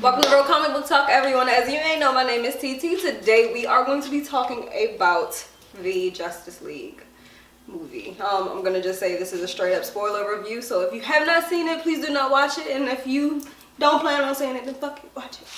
Welcome to Real Comic Book Talk, everyone. As you may know, my name is TT. Today we are going to be talking about the Justice League movie. I'm going to just say this is a straight up spoiler review, so if you have not seen it, please do not watch it. And if you don't plan on seeing it, then fuck it, watch it.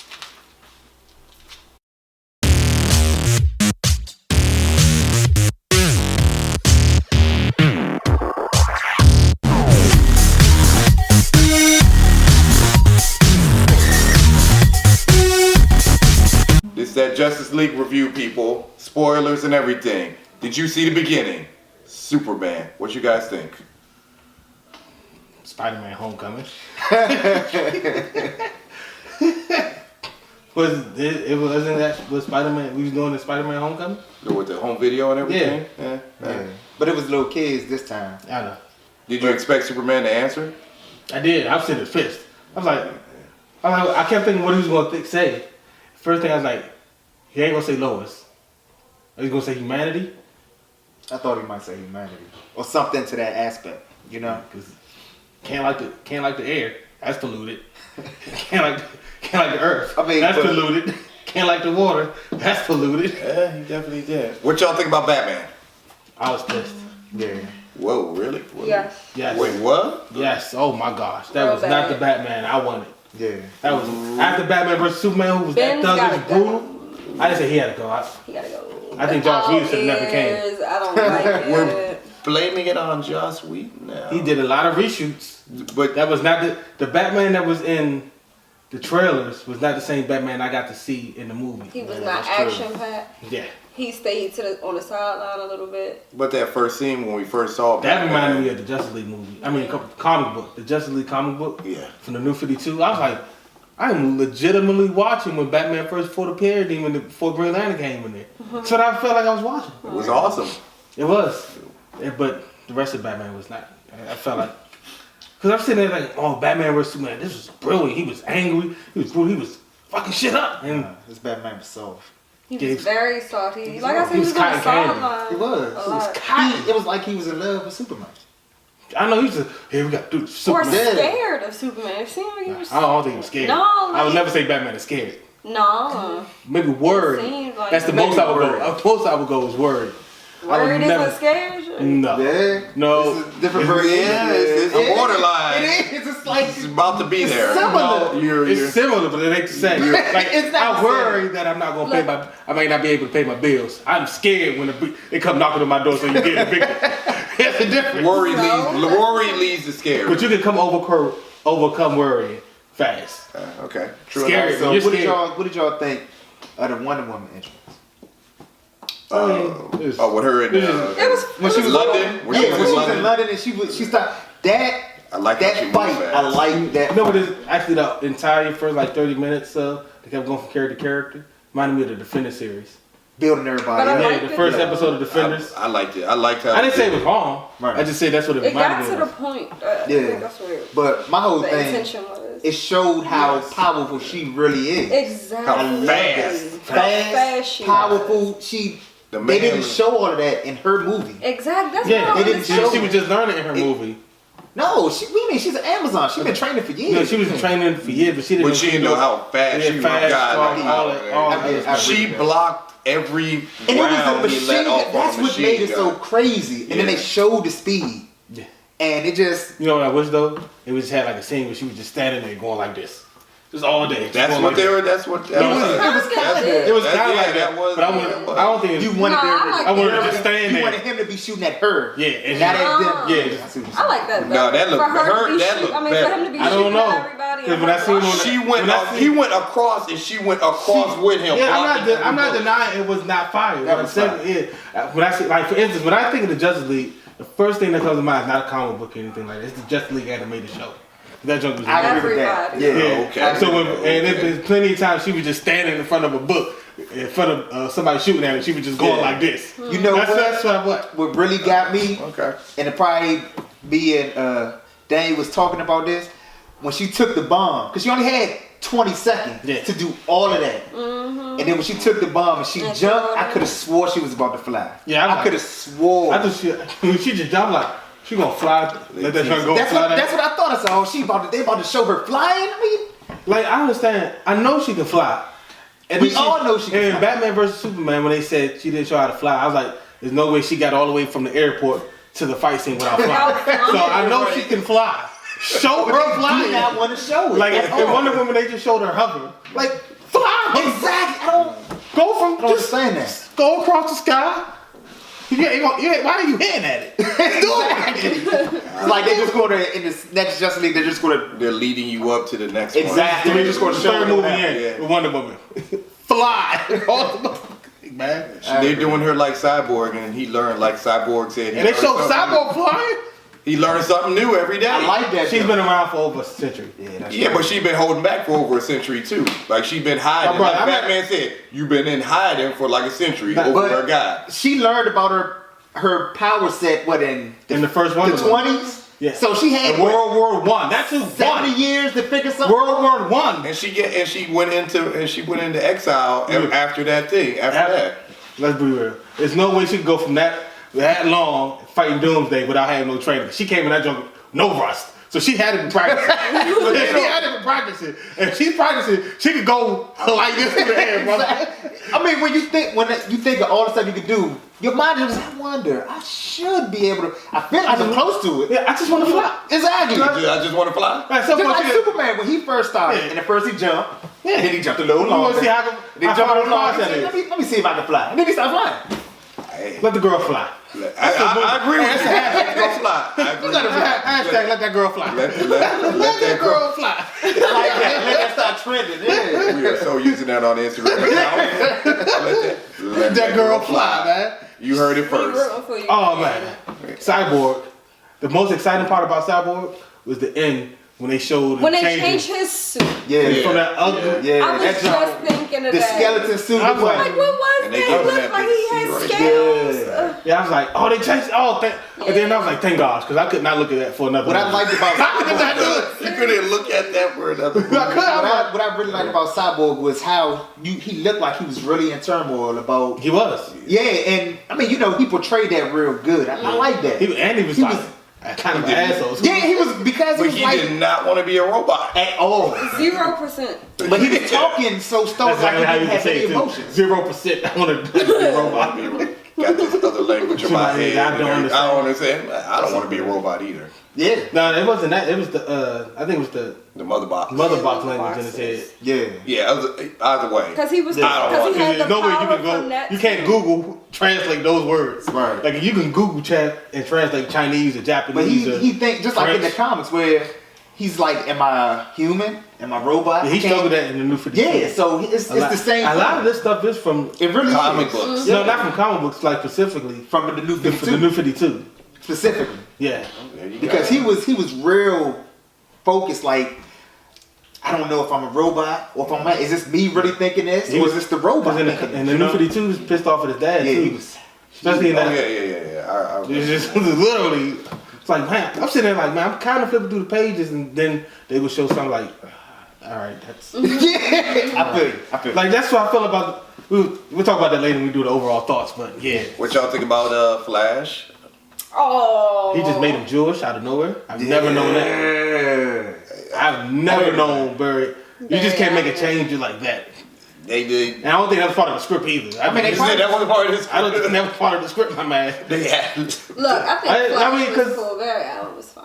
It's that Justice League review, people. Spoilers and everything. Did you see the beginning? Superman. What you guys think? Spider-Man Homecoming. was Spider-Man, we was doing the Spider-Man Homecoming? With the home video and everything? Yeah. But it was little kids this time. I know. Did you expect Superman to answer? I did. I was sitting pissed. I kept thinking what he was going to say. First thing I was like, he ain't going to say Lois. He's going to say humanity. I thought he might say humanity or something to that aspect, you know? Because can't like the air. That's polluted. can't like the earth. I mean, that's polluted. Can't like the water. That's polluted. Yeah, he definitely did. What y'all think about Batman? I was pissed. Yeah. Whoa, really? Yes. Yes. Wait, what? Yes. Oh my gosh. That Real was not bad. the Batman I wanted. Yeah. That was after Batman vs Superman, who was Ben's that gotta thuggish brutal. I didn't say he had to go. He gotta go. I think Joss Whedon should have never came. I don't like We're it. blaming it on Joss Whedon now. He did a lot of reshoots, But that was not the Batman that was in the trailers was not the same Batman I got to see in the movie. He was Yeah, not that's true. action packed. Yeah, He stayed on the sideline a little bit. that first scene when we first saw that Batman, reminded me of the Justice League movie. I mean, comic book, the Justice League comic book. Yeah. From the New 52. I was like, I'm legitimately watching when Batman first fought the Parademon before Green Lantern came in there. That's what I felt like I was watching. It was awesome. It was. But the rest of Batman was not. I felt like, because I'm sitting there like, oh, Batman vs Superman, this was brilliant. He was angry. He was brutal. He was fucking shit up. And This Batman was soft. He Yeah, was very salty. Like I said, he he was was on the cotton candy. sideline. He was. a He was lot. it was like he was in love with Superman. I know he was here we got to do Or Superman. scared of Superman. It seemed like he was. I don't think he was scared. No, I would like- never say Batman is scared. No. Maybe worried. seemed like- That's the Maybe most I would worried. go. Most I would go is worried. Worried never- isn't scared. No. Yeah. No. It's a different version. Yeah, it's a borderline. It is. It's like It's about to be there. similar. It's similar, but it ain't the same. Like, It's not I the worry that I'm not gonna pay my. I might not be able to pay my bills. I'm scared when they come knocking on my door, so you get evicted. It's a difference. Worry leads to scare. But you can overcome worry fast. Okay. True Scary. enough. So You're what did y'all think of the Wonder Woman entrance? With her in When she was London? When she Yeah, was when in she was London? in London and she stopped that. I like how she that moved fight. fast. I like that. No, but it's actually the entire first like 30 minutes. They kept going from character to character. Reminded me of the Defender series. Building everybody. But I up. like Yeah, the it. first episode of Defenders. I liked it. I liked how I didn't say it was wrong. Right. I just said that's what it It got reminded to me the of. point. I Yeah. think that's what But my whole the thing, intention was. it showed how Yes. powerful she really is. Exactly. How fast. How fast she powerful. was. The They man didn't was- show all of that in her movie. Exactly. That's Yeah, what I they didn't understand. show She was just learning in her movie. No, we mean she's an Amazon. She's been training for years. No, she was training for years, but she didn't. But she didn't know how fast Yeah, she was. fast, God, strong, like, all that- all that. she blocked every And it was round the he machine. let off That's on what made machine it so gun. crazy. And then they showed the speed, Yeah. and it just You know what I wish though? It was had like a scene where she was just standing there going like this, just all day. just That's going what like they this. were. That's what. That No, was. it it was kind of It was That- kind of yeah, like that, that was- but I yeah, don't think you it, wanted No, I them. like I wanted that. to just stand You there. wanted him to be shooting at her. Yeah, and Not she- at them. yeah. I see what you're I like that. No, that looked- for her her- to be that shoot- looked I mean, better. for him to be I don't shooting know. at everybody. Because when I seen on She went. when I seen- He went across, and she went across with him. Yeah, blocking I'm not every denying it was not fire. That What I'm was saying fire. is, when I see, like for instance, when I think of the Justice League, the first thing that comes to mind is not a comic book or anything like that. It's the Justice League animated show. That joke was I amazing. agree with that. Everybody. Yeah. Yeah. Okay. So when, and there's plenty of times she was just standing in front of a book, in front of somebody shooting at her. She was just going Yeah. like this. You know That's what. what really got me? Okay. And it probably me and Daniel was talking about this when she took the bomb, because she only had 20 seconds Yeah. to do all of that. And then when she took the bomb and she And jumped, threw it I could have swore she was about to fly. Yeah, I could have swore. I just when she just jumped like she gonna fly. Let that joint go That's fly. what I thought. I said, oh, they about to show her flying. I mean, Like, I understand. I know she can fly. And We then all know she can and fly. in Batman versus Superman, when they said she didn't show how to fly, I was like, there's no way she got all the way from the airport to the fight scene without flying. So I know she can fly. Show her Do flying. not want to show it. Like at in all. Wonder Woman, they just showed her hover. Like, fly. Exactly. I don't Just understand that. go across the sky. Why are you hitting at it? It's like they just go to in this next Justice League. They're just going to They're leading you up to the next one. exactly. They're just going to show Third them movie how- in Yeah. with Wonder Woman. Fly. Man. They're doing her like Cyborg, and he learned like Cyborg said. He And they learned showed something Cyborg flying. new. He learned something new every day. I like that. She's though. been around for over a century. Yeah, that's Yeah, true. but she been holding back for over a century too. Like she been hiding. My brother, like I'm not- Batman said, you've been in hiding for like a century But- over her guy. She learned about her power set. What in In the first Wonder the Woman. 20s? Yeah. So she had And World War One. That's who 70 won. years to figure something. World War One. And she went into exile Yeah. after that thing. After that. Let's be real. There's no way she could go from that long fighting Doomsday without having no training. She came in that jungle, no rust. So she had to be practicing. She had to be practicing. If she's practicing, she could go like this in the air, brother. I mean, when you think of all the stuff you could do, your mind just, I wonder, I should be able to. I feel like I'm close to it. Yeah, I just want to fly. Exactly. I just want to fly. At some Just point, like she- Superman when he first started, Yeah. and at first he jumped, Yeah. then he jumped a little You want longer. to see how Then he jumped a little longer. He that said, is. let me see if I can fly. And then he started flying. Hey, Let the girl fly. I agree with you. Let go fly. I agree. Hashtag let that girl fly. Let that girl. fly. I like that. Let that start trending. Yeah. We are so using that on Instagram account. Let That girl fly, man. You heard it We first. rooting for you. Oh man, Cyborg. The most exciting part about Cyborg was the end when they showed When they changes changed his suit, Yeah. from that ugly. Yeah. I was That just jump. thinking of The that. skeleton suit. I was was- Like, what was And they that? gave him Looked that like big he had suit right scales. there. Yeah, I was like, oh, they changed. Oh, and then I was like, thank God, because I could not look at that for another. What I movie. liked about I could not do Cyborg, it. You couldn't look at that for another movie. I could. what I really liked about Cyborg was how he looked like he was really in turmoil about. He was. Yeah, and I mean, he portrayed that real good. I like that. He was He like was- kind of an asshole. Yeah, he was because he But was he like did not want to be a robot. at all. 0%. But he was talking so stoic That's like exactly he how you didn't can have say any it too. emotions. 0%. I want to be a robot. Got this other language in my Somebody, head. I don't understand. I don't understand. I don't want to be a robot either. Yeah, No, it wasn't that. It was the. I think it was the The mother box. mother box language in his head. yeah. Yeah, either way. Because he was, I don't because he want had the There's no way you power can from go. that. You can't Google translate those words. Right. Like you can Google chat and translate Chinese or Japanese. But he or think just like in the French. comics where he's like, am I human? Am I robot? Yeah, he I can't- struggled that in the New 52. Yeah, so it's the same. A lot of thing. this stuff is from. It really Comic is. books. No, not from comic books. Like specifically From the new for 52 the New 52. specifically. Yeah. There you go. Because he was real focused. Like, I don't know if I'm a robot or if I'm not. Is this me really thinking this, He or was- is this the robot? Because thinking in this, the you New know? 52 was pissed off at his dad Yeah, too. he was. Especially in Oh, that. yeah. It's just literally. It's like, man, I'm sitting there like, man, I'm kind of flipping through the pages, and then they would show something like, all right, that's Yeah, I feel you. like that's what I feel about. We'll talk about that later when we do the overall thoughts, but yeah, What y'all think about Flash? Oh. he just made him Jewish out of nowhere. I've never known that. Yeah. I've never known Barry. You just can't make a change like that. They did. And I don't think that's part of the script either. I mean, they You said that wasn't part of this. I don't think that was part of the script, my man. They had. Look, I think I Flash mean, 'cause- was cool. Barry Allen was fine.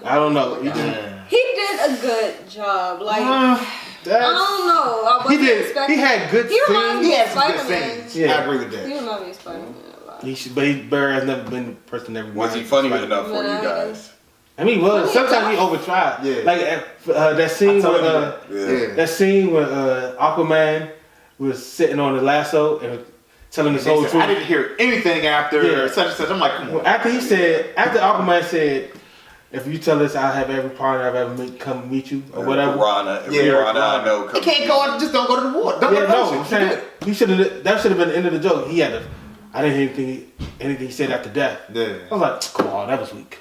I don't know. He, just, He did a good job. Like, I that's, don't know. I he wasn't did. expecting. He had good He reminds scenes. me He of had some good Spider-Man. scenes. Yeah. I agree with He that. reminds me of Spider-Man a lot. He should, but Barry has never been the person that Was he funny enough for you guys? I mean, he was. Funny Sometimes he enough. overtried. Yeah. Like that scene I told with him Yeah. that scene where Aquaman was sitting on the lasso and telling his whole They said, truth. I didn't hear anything after Yeah. such and such. I'm like, come on. After Aquaman said, if you tell us I have every partner I've ever met come meet you or whatever. Piranha. Yeah, Piranha I know. You comes can't go out. Just don't go to the water. Don't Yeah, go to the no, ocean. I'm saying he should have. That should have been the end of the joke. He had to. I didn't hear anything he said after death. Yeah. I was like, come on, that was weak.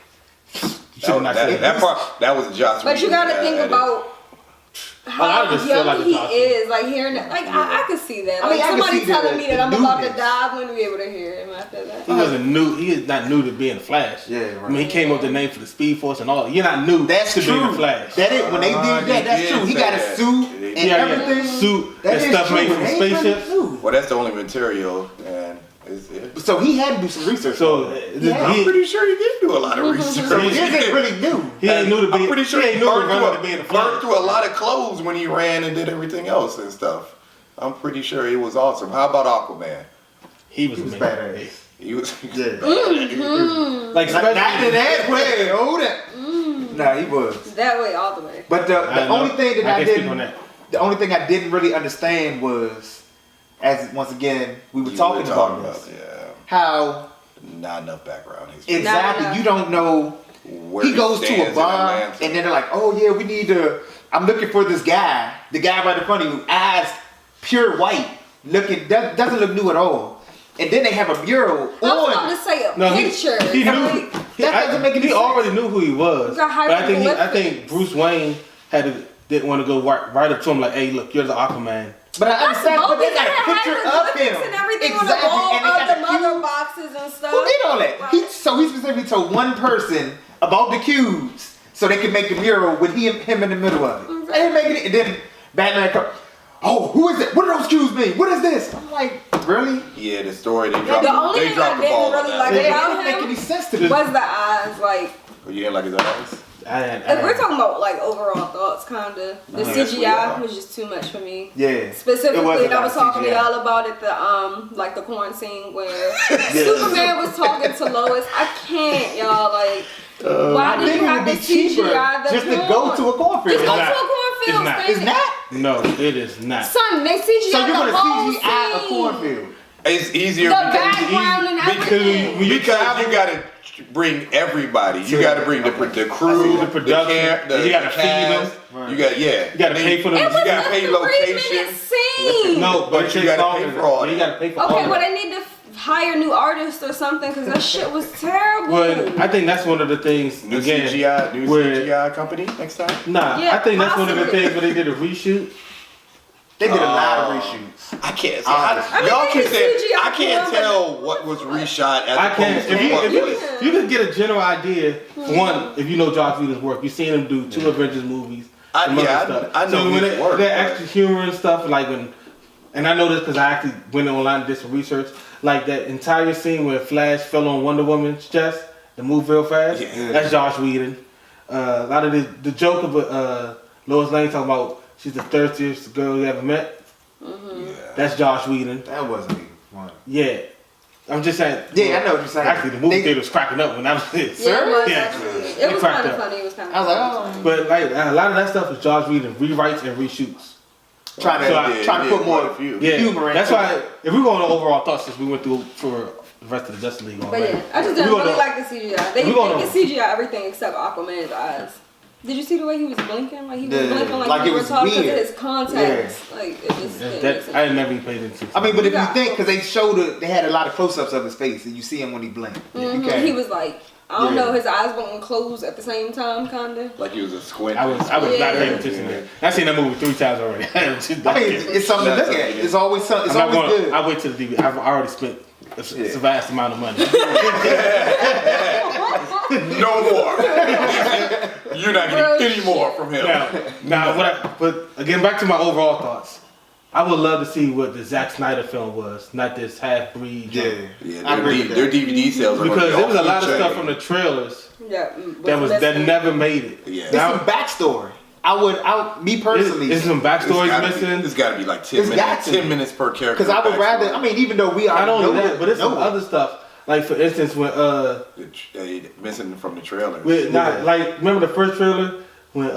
You should That, have not said that part, that was a Joss But you Whedon, gotta think edit. about how just feel young like a he doctor. is, like hearing that, like I could see that. I Like mean, I can somebody see telling me that I'm about to newness. die, I wouldn't be able to hear him after that. He wasn't new. He is not new to being Flash. Yeah, I mean, he came up with the name for the Speed Force and all. You're not new That's to being true. the Flash. That is when they did that. That's did true. He say got a that. suit and yeah, everything. suit That and is stuff true. made from They ain't nothing spaceships. new. Well, that's the only material, and it's So he had to do some research. So on it. yeah. I'm pretty sure he did do a lot of research. So he isn't really new. He ain't new to be. I'm pretty sure he ain't new to burned run to being the Flash. through a lot of clothes when he ran and did everything else and stuff. I'm pretty sure he was awesome. How about Aquaman? He was was amazing. badass. He was. Yeah. Like Not especially in that way. Hold it. Nah, he was. That way, all the way. But the I know. only thing that I I can speak on didn't, that. the only thing I didn't really understand was, as once again we were talking about this, how not enough background. History. exactly enough. you don't know. Where He goes to stands a in bar Atlanta. and then they're like, "Oh yeah, we need to. I'm looking for this guy. The guy right in front of you, eyes pure white, looking doesn't look new at all." And then they have a mural I was about on. to say a No, picture. he knew. Like, That doesn't make any He sense. already knew who he was. Got But I think hieroglyphics. Bruce Wayne didn't want to go right up to him like, "Hey, look, you're the Aquaman." But I understand. But they got a had picture of hieroglyphics him and everything exactly, on the wall and they of got the a mother cube. boxes and stuff. Who did all that? He specifically told one person about the cubes so they could make a mural with him in the middle of it. They didn't make it, and then Batman come. Oh, who is it? What do those cubes mean? What is this? I'm like, really? Yeah, the story they The dropped. only They thing dropped I the ball didn't on really that. like It about didn't make him any sense to me. was the eyes. Like, You didn't like his eyes? if we're talking about like overall thoughts, kinda the I guess we CGI are. was just too much for me. Yeah. It Specifically, was a and I lot was of talking to CGI. y'all about it, the like the corn scene where Superman was talking to Lois. I can't, y'all. Like, why I did think you it have would to be cheaper CGI the just to corn? go to a cornfield. Just go It's to a not. cornfield. It's not. It's not? No, it is not. Son, they CGI So you're the gonna whole CGI a scene. cornfield? It's easier The because background and Because everything. when you because travel, you gotta bring everybody. You gotta bring the crew, The production. the You gotta feed cast. them. You got You gotta pay for them. It You was gotta a pay 3-minute location. scene. No, but But you gotta pay for all You that. gotta pay for all Okay, well that. they need to hire new artists or something because that shit was terrible. Well, I think that's one of the things New again. CGI, new where- CGI company next time. Nah, Yeah, I think that's one of the possibly. things where they did a reshoot. They did a lot of reshoots. I can't. I mean, y'all they can did say CGI I can't for them, tell what was reshot as I can't. opposed to what was. If you could get a general idea, for one, if you know Josh Whedon's work, you've seen him do 2 Avengers movies. I- and other yeah, I- stuff. I know So when his work, that but- extra humor and stuff, like when, and I know this because I actually went online and did some research. Like that entire scene where Flash fell on Wonder Woman's chest and moved real fast. Yeah. That's Josh Whedon. A lot of the joke of Lois Lane talking about she's the thirstiest girl you ever met. Yeah. That's Josh Whedon. That wasn't even fun. Yeah. I'm just saying. Yeah, I know what you're saying. Actually, the movie They- theater was cracking up when I was there. Yeah, it was Yeah. actually. It It was cracked kind of up. funny. It was kind of I was like, oh. But like a lot of that stuff is Josh Whedon rewrites and reshoots. Trying to So I- trying to put more quite a few. Yeah, humor in that's it. why if we're going to overall thoughts, since we went through for the rest of the Justice League But already. yeah, I just didn't We really gonna- like the CGI. They we gonna- can CGI everything except Aquaman's eyes. Did you see the way he was blinking? Like he was Yeah, blinking like, like he it was was talking to weird. his contacts. Like it just didn't That, make sense. I never even paid attention. I mean, but if you Yeah. think, because they showed it, they had a lot of close-ups of his face, and you see him when he blinked. Mhm. Okay. He was like, I don't Yeah. know, his eyes won't close at the same time, kinda. Like he was a squint. I was not Yeah. paying attention to that. I've seen that movie 3 times already. I mean, it's something to That's look at. okay. It's always something. It's I'm not always going. good. I wait till the DVD. I've already spent a vast amount of money. No more. You're not getting any more from him. But again, back to my overall thoughts. I would love to see what the Zack Snyder film was, not this half-breed. junk. Yeah, I agree with their that. DVD sales are gonna Because be there was a off lot of the stuff chain. from the trailers Yeah, that never made it. Yeah. It's some backstory. Me personally, Is some It's backstories gotta missing? It's got to be like 10 It's got minutes. to 10 be. minutes per character. because I would rather. I mean, even though we Not already only know that, but it's some know other stuff. Like for instance, when missing from the trailer. like remember the first trailer when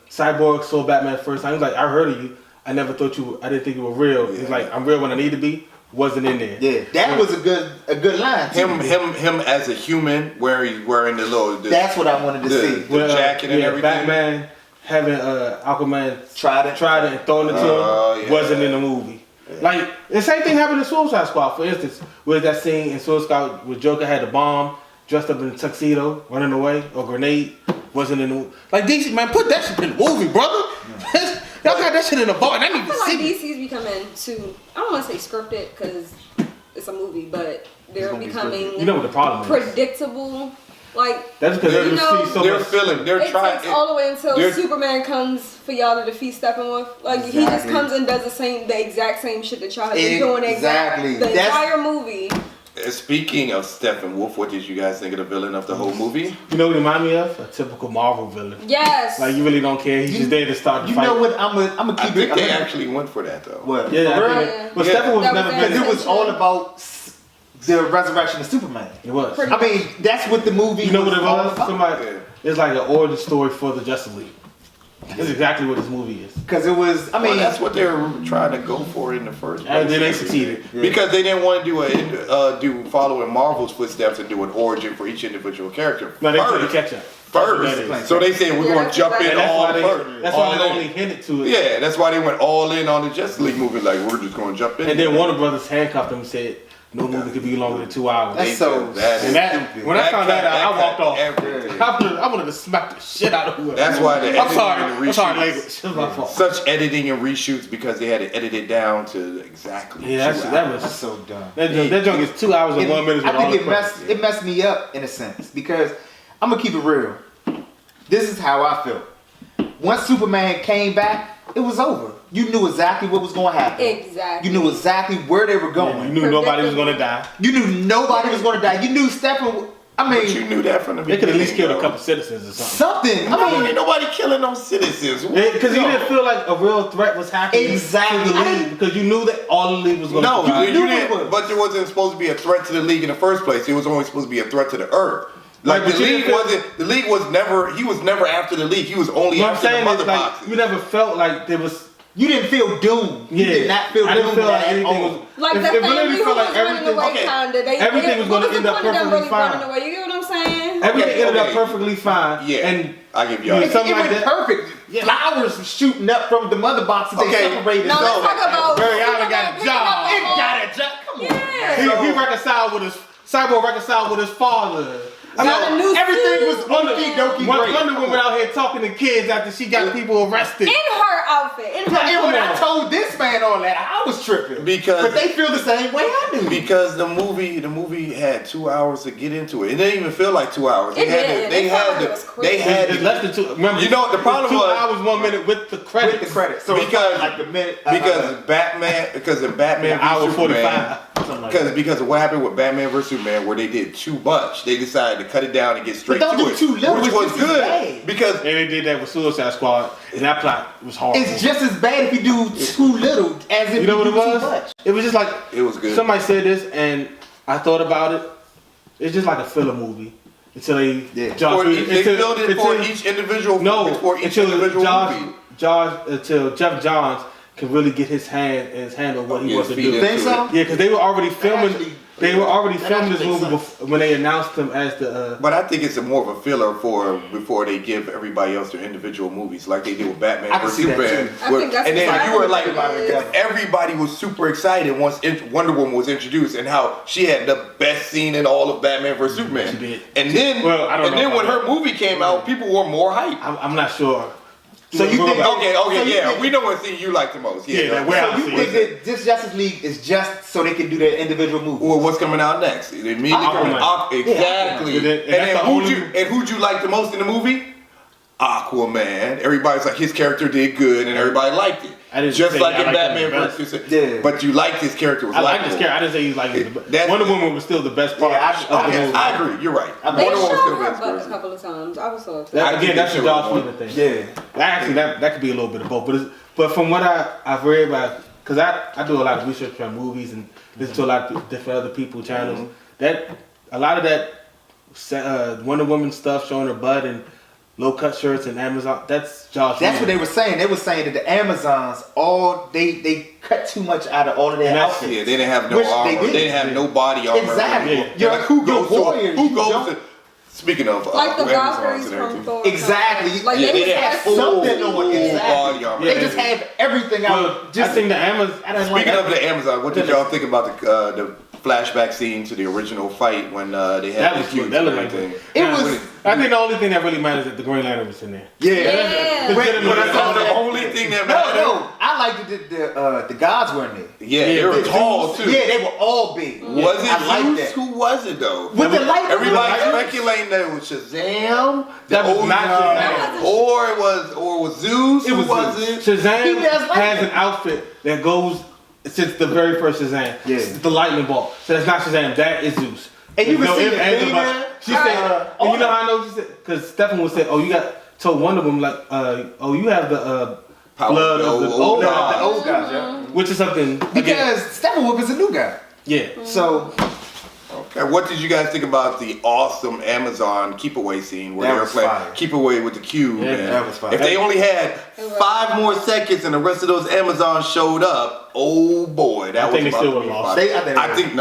Cyborg saw Batman first time? He was like, "I heard of you. I never thought you. I didn't think you were real." He's Yeah. like, "I'm real when I need to be." Wasn't in there. Yeah, that was a good line. too. Him as a human, where he's wearing the little. That's what I wanted to see. The jacket and everything. Batman having Aquaman Trident. and throwing it to Oh, him yeah. wasn't in the movie. Like the same thing happened in Suicide Squad, for instance, with that scene in Suicide Squad where Joker had the bomb, dressed up in a tuxedo, running away, or grenade, wasn't in the movie. Like DC, man, put that shit in the movie, brother. Y'all got that shit in the vault. I need I to feel like see. DC's becoming too. I don't want to say scripted because it's a movie, but they're gonna be becoming You know what the problem is? predictable. Like That's because You they know, see so They're much. feeling. They're it trying. takes all the way until they're- Superman comes for y'all to defeat Steppenwolf. Like he just Exactly. comes and does the exact same shit that y'all have been doing Exactly. the That's- entire movie. Speaking of Steppenwolf, what did you guys think of the villain of the whole movie? You know what it remind me of? A typical Marvel villain. Yes. Like you really don't care. He's just there to start the You fight. know what? I'm gonna I keep think it. they actually went for that though. What? Yeah, For I real? think. But Yeah. Steppenwolf That never was been. Because it was all about the resurrection of Superman. It was. Pretty- I mean, that's what the movie. You know what it all was? about. Somebody. Yeah. It's like an origin story for the Justice League. That's exactly what this movie is. Because it was. I Well, mean, that's what they were trying to go for in the first place. And then they succeeded. Because they didn't want to do follow in Marvel's footsteps and do an origin for each individual character. No, they played first. catch up. First. So they said we're Yeah, going to that's jump right. in And that's all why they. first. That's all why they in. only hinted to it. Yeah, that's why they went all in on the Justice League movie. Like we're just going to jump in. And then Warner Brothers handcuffed them and said no movie could be longer than 2 hours. That's so. That is And that, stupid. when I found that out, I walked off. Everything. I wanted to smack the shit out of whoever. That's why the I'm editing sorry. and the I'm sorry, reshoots- language. It's my fault. Such editing and reshoots because they had to edit it down to exactly. Yeah, 2 that hours. was. That's so dumb. That junk is 2 hours and 1 minute. I think it messed me up in a sense because I'm gonna keep it real. This is how I felt. Once Superman came back, it was over. You knew exactly what was going to happen. Exactly. You knew exactly where they were going. You knew nobody was gonna die. You knew nobody was going to die. You knew Stephen. I But you mean, knew that from the They beginning. could at least killed a though. couple citizens or something. something. No, I mean, ain't nobody killing no citizens. Because you didn't feel like a real threat was happening Exactly. to the I league. didn't- Because you knew that all the league was gonna No, die. you knew what it didn't. was. But there wasn't supposed to be a threat to the league in the first place. It was only supposed to be a threat to the Earth. Like Right, but the you league didn't feel- wasn't. The league was never. He was never after the league. He was only What I'm after the saying mother is like boxes. you never felt like there was. you didn't feel doomed. You Yeah, did not feel I doomed didn't feel like at anything all. was. Like it the really family who felt was like running everything. away, okay. kinda. Everything was what gonna the end up point of them perfectly really fine. running away? You get what I'm saying? Everything Okay, ended up okay. perfectly fine. Yeah, And I give Yeah, y'all. It, something it like went that. perfect. Yeah. Flowers was shooting up from the mother boxes. They Okay. separated. Now let's So- talk about Barry Allen got a Superman job. picking It up got a job. Come on. Yeah. he reconciled with his Cyborg reconciled with his father. I Got a new Everything suit. was okie dokie great. Wonder Woman out here talking to kids after she got people arrested. in her outfit. In her And when I outfit. told this man all that, I was tripping. Because- but they feel the same way I do. Because the movie had 2 hours to get into it. It didn't even feel like 2 hours. It did. They It felt had like to. it was quick. They had It's to. less than two. Remember, You know, the problem 2 was- hours 1 minute with the credits. With the credit. So Because- it's like the minute. Because Batman. Because in Batman v Hour Superman. 45. Something like that. Because of what happened with Batman vs Superman, where they did too much, they decided to cut it down and get straight don't to do it, too little, which it's was just as good bad. because And they did that with Suicide Squad, and that plot was horrible. it's just as bad if you do too little as if You know what do it was? too much. It was just like it was good. somebody said this, and I thought about it. It's just like a filler movie until they Yeah. Josh, They filmed it for each individual. no for each until individual Josh movie. until Jeff Johns can really get his hand on what he Yeah, wants to feed do. it. Think so? Yeah, because they were already filming. actually- They were already that filming this actually movie makes when they announced him as the. But I think it's more of a filler before they give everybody else their individual movies, like they did with Batman I can vs see that Superman. too. I think that's and then exactly you were like, what they did. everybody was super excited once Wonder Woman was introduced, and how she had the best scene in all of Batman vs Superman. She did. And then, Well, I don't and know then when about her movie came out, people were more hyped. I'm not sure. So you think- Okay, So you yeah, think- we know what scene you like the most. Yeah, that no. way So I you see think it. that this Justice League is just so they can do their individual movies? Well, what's coming out next? It immediately Aquaman. exactly. Yeah, And, and that's the only- who'd you like the most in the movie? Aquaman. Everybody's like, his character did good, and everybody liked it. I didn't Just say like I in liked Batman him the vs. Yeah. But you liked his character was I like likable. this character. I didn't say he's like That's- Wonder Woman was still the best part Yeah, of the Okay, movie. I agree. You're right. I mean, They Wonder Woman's showed still the her best butt a person. couple of times. I was so upset. That, I again, think that's they a should Josh have Whedon thing. Yeah. Actually, that could be a little bit of both. But from what I've read about, because I do a lot of research on movies and listen to a lot of different other people channels. That a lot of that Wonder Woman stuff showing her butt and low cut shirts and Amazon. That's Josh. That's what Whedon. they were saying. They were saying that the Amazons they cut too much out of all of their And that's- outfits. Yeah, they didn't have no Which they armor. They, did. didn't have no body armor. Exactly. Yeah. Your, Like, who your goes to warriors, who you goes don't- to? Speaking of Like the Amazons Valkyries and from everything. Thor. Exactly. Like Yeah, they they just had had full something on it. Exactly. body armor. They just have everything Well, out. Just I think the Amazon. I don't like Speaking that. of the Amazon, what did y'all think about the flashback scene to the original fight when they had That the was cute good. That looked like thing. It Now, was- I think the only thing that really matters is that the Green Lantern was in there. Yeah. Wait, But I That's saw the that. only thing that No, mattered. no. I liked the gods were in there. Yeah, they were The tall Zeus- too. Yeah, they were all big. Was it I like Zeus? that. Who was it though? With the light, Everybody with the light- speculating that it was Shazam, That was old not guy, Shazam. or it was Zeus. It Who was was Zeus. it? Shazam He does like has that. an outfit that goes since the very first Shazam. Yeah. It's the lightning bolt. So that's not Shazam. That is Zeus. And you There's can see ifs, the ands, thing or buts. there. She said, and you know all how I know? She said, because Stephen would say, "Oh, you got told Wonder Woman like, oh, you have the Power blood of the of old the guy, gods. The old guys, yeah. which is something again, Because Steppenwolf is a new guy. yeah." So Okay, what did you guys think about the awesome Amazon keep away scene where That they were was playing fire. keep away with the cube? Yeah, man? that was fire. If they only had 5 more seconds and the rest of those Amazons showed up, oh boy, that I was think they about still to would've be lost. fire.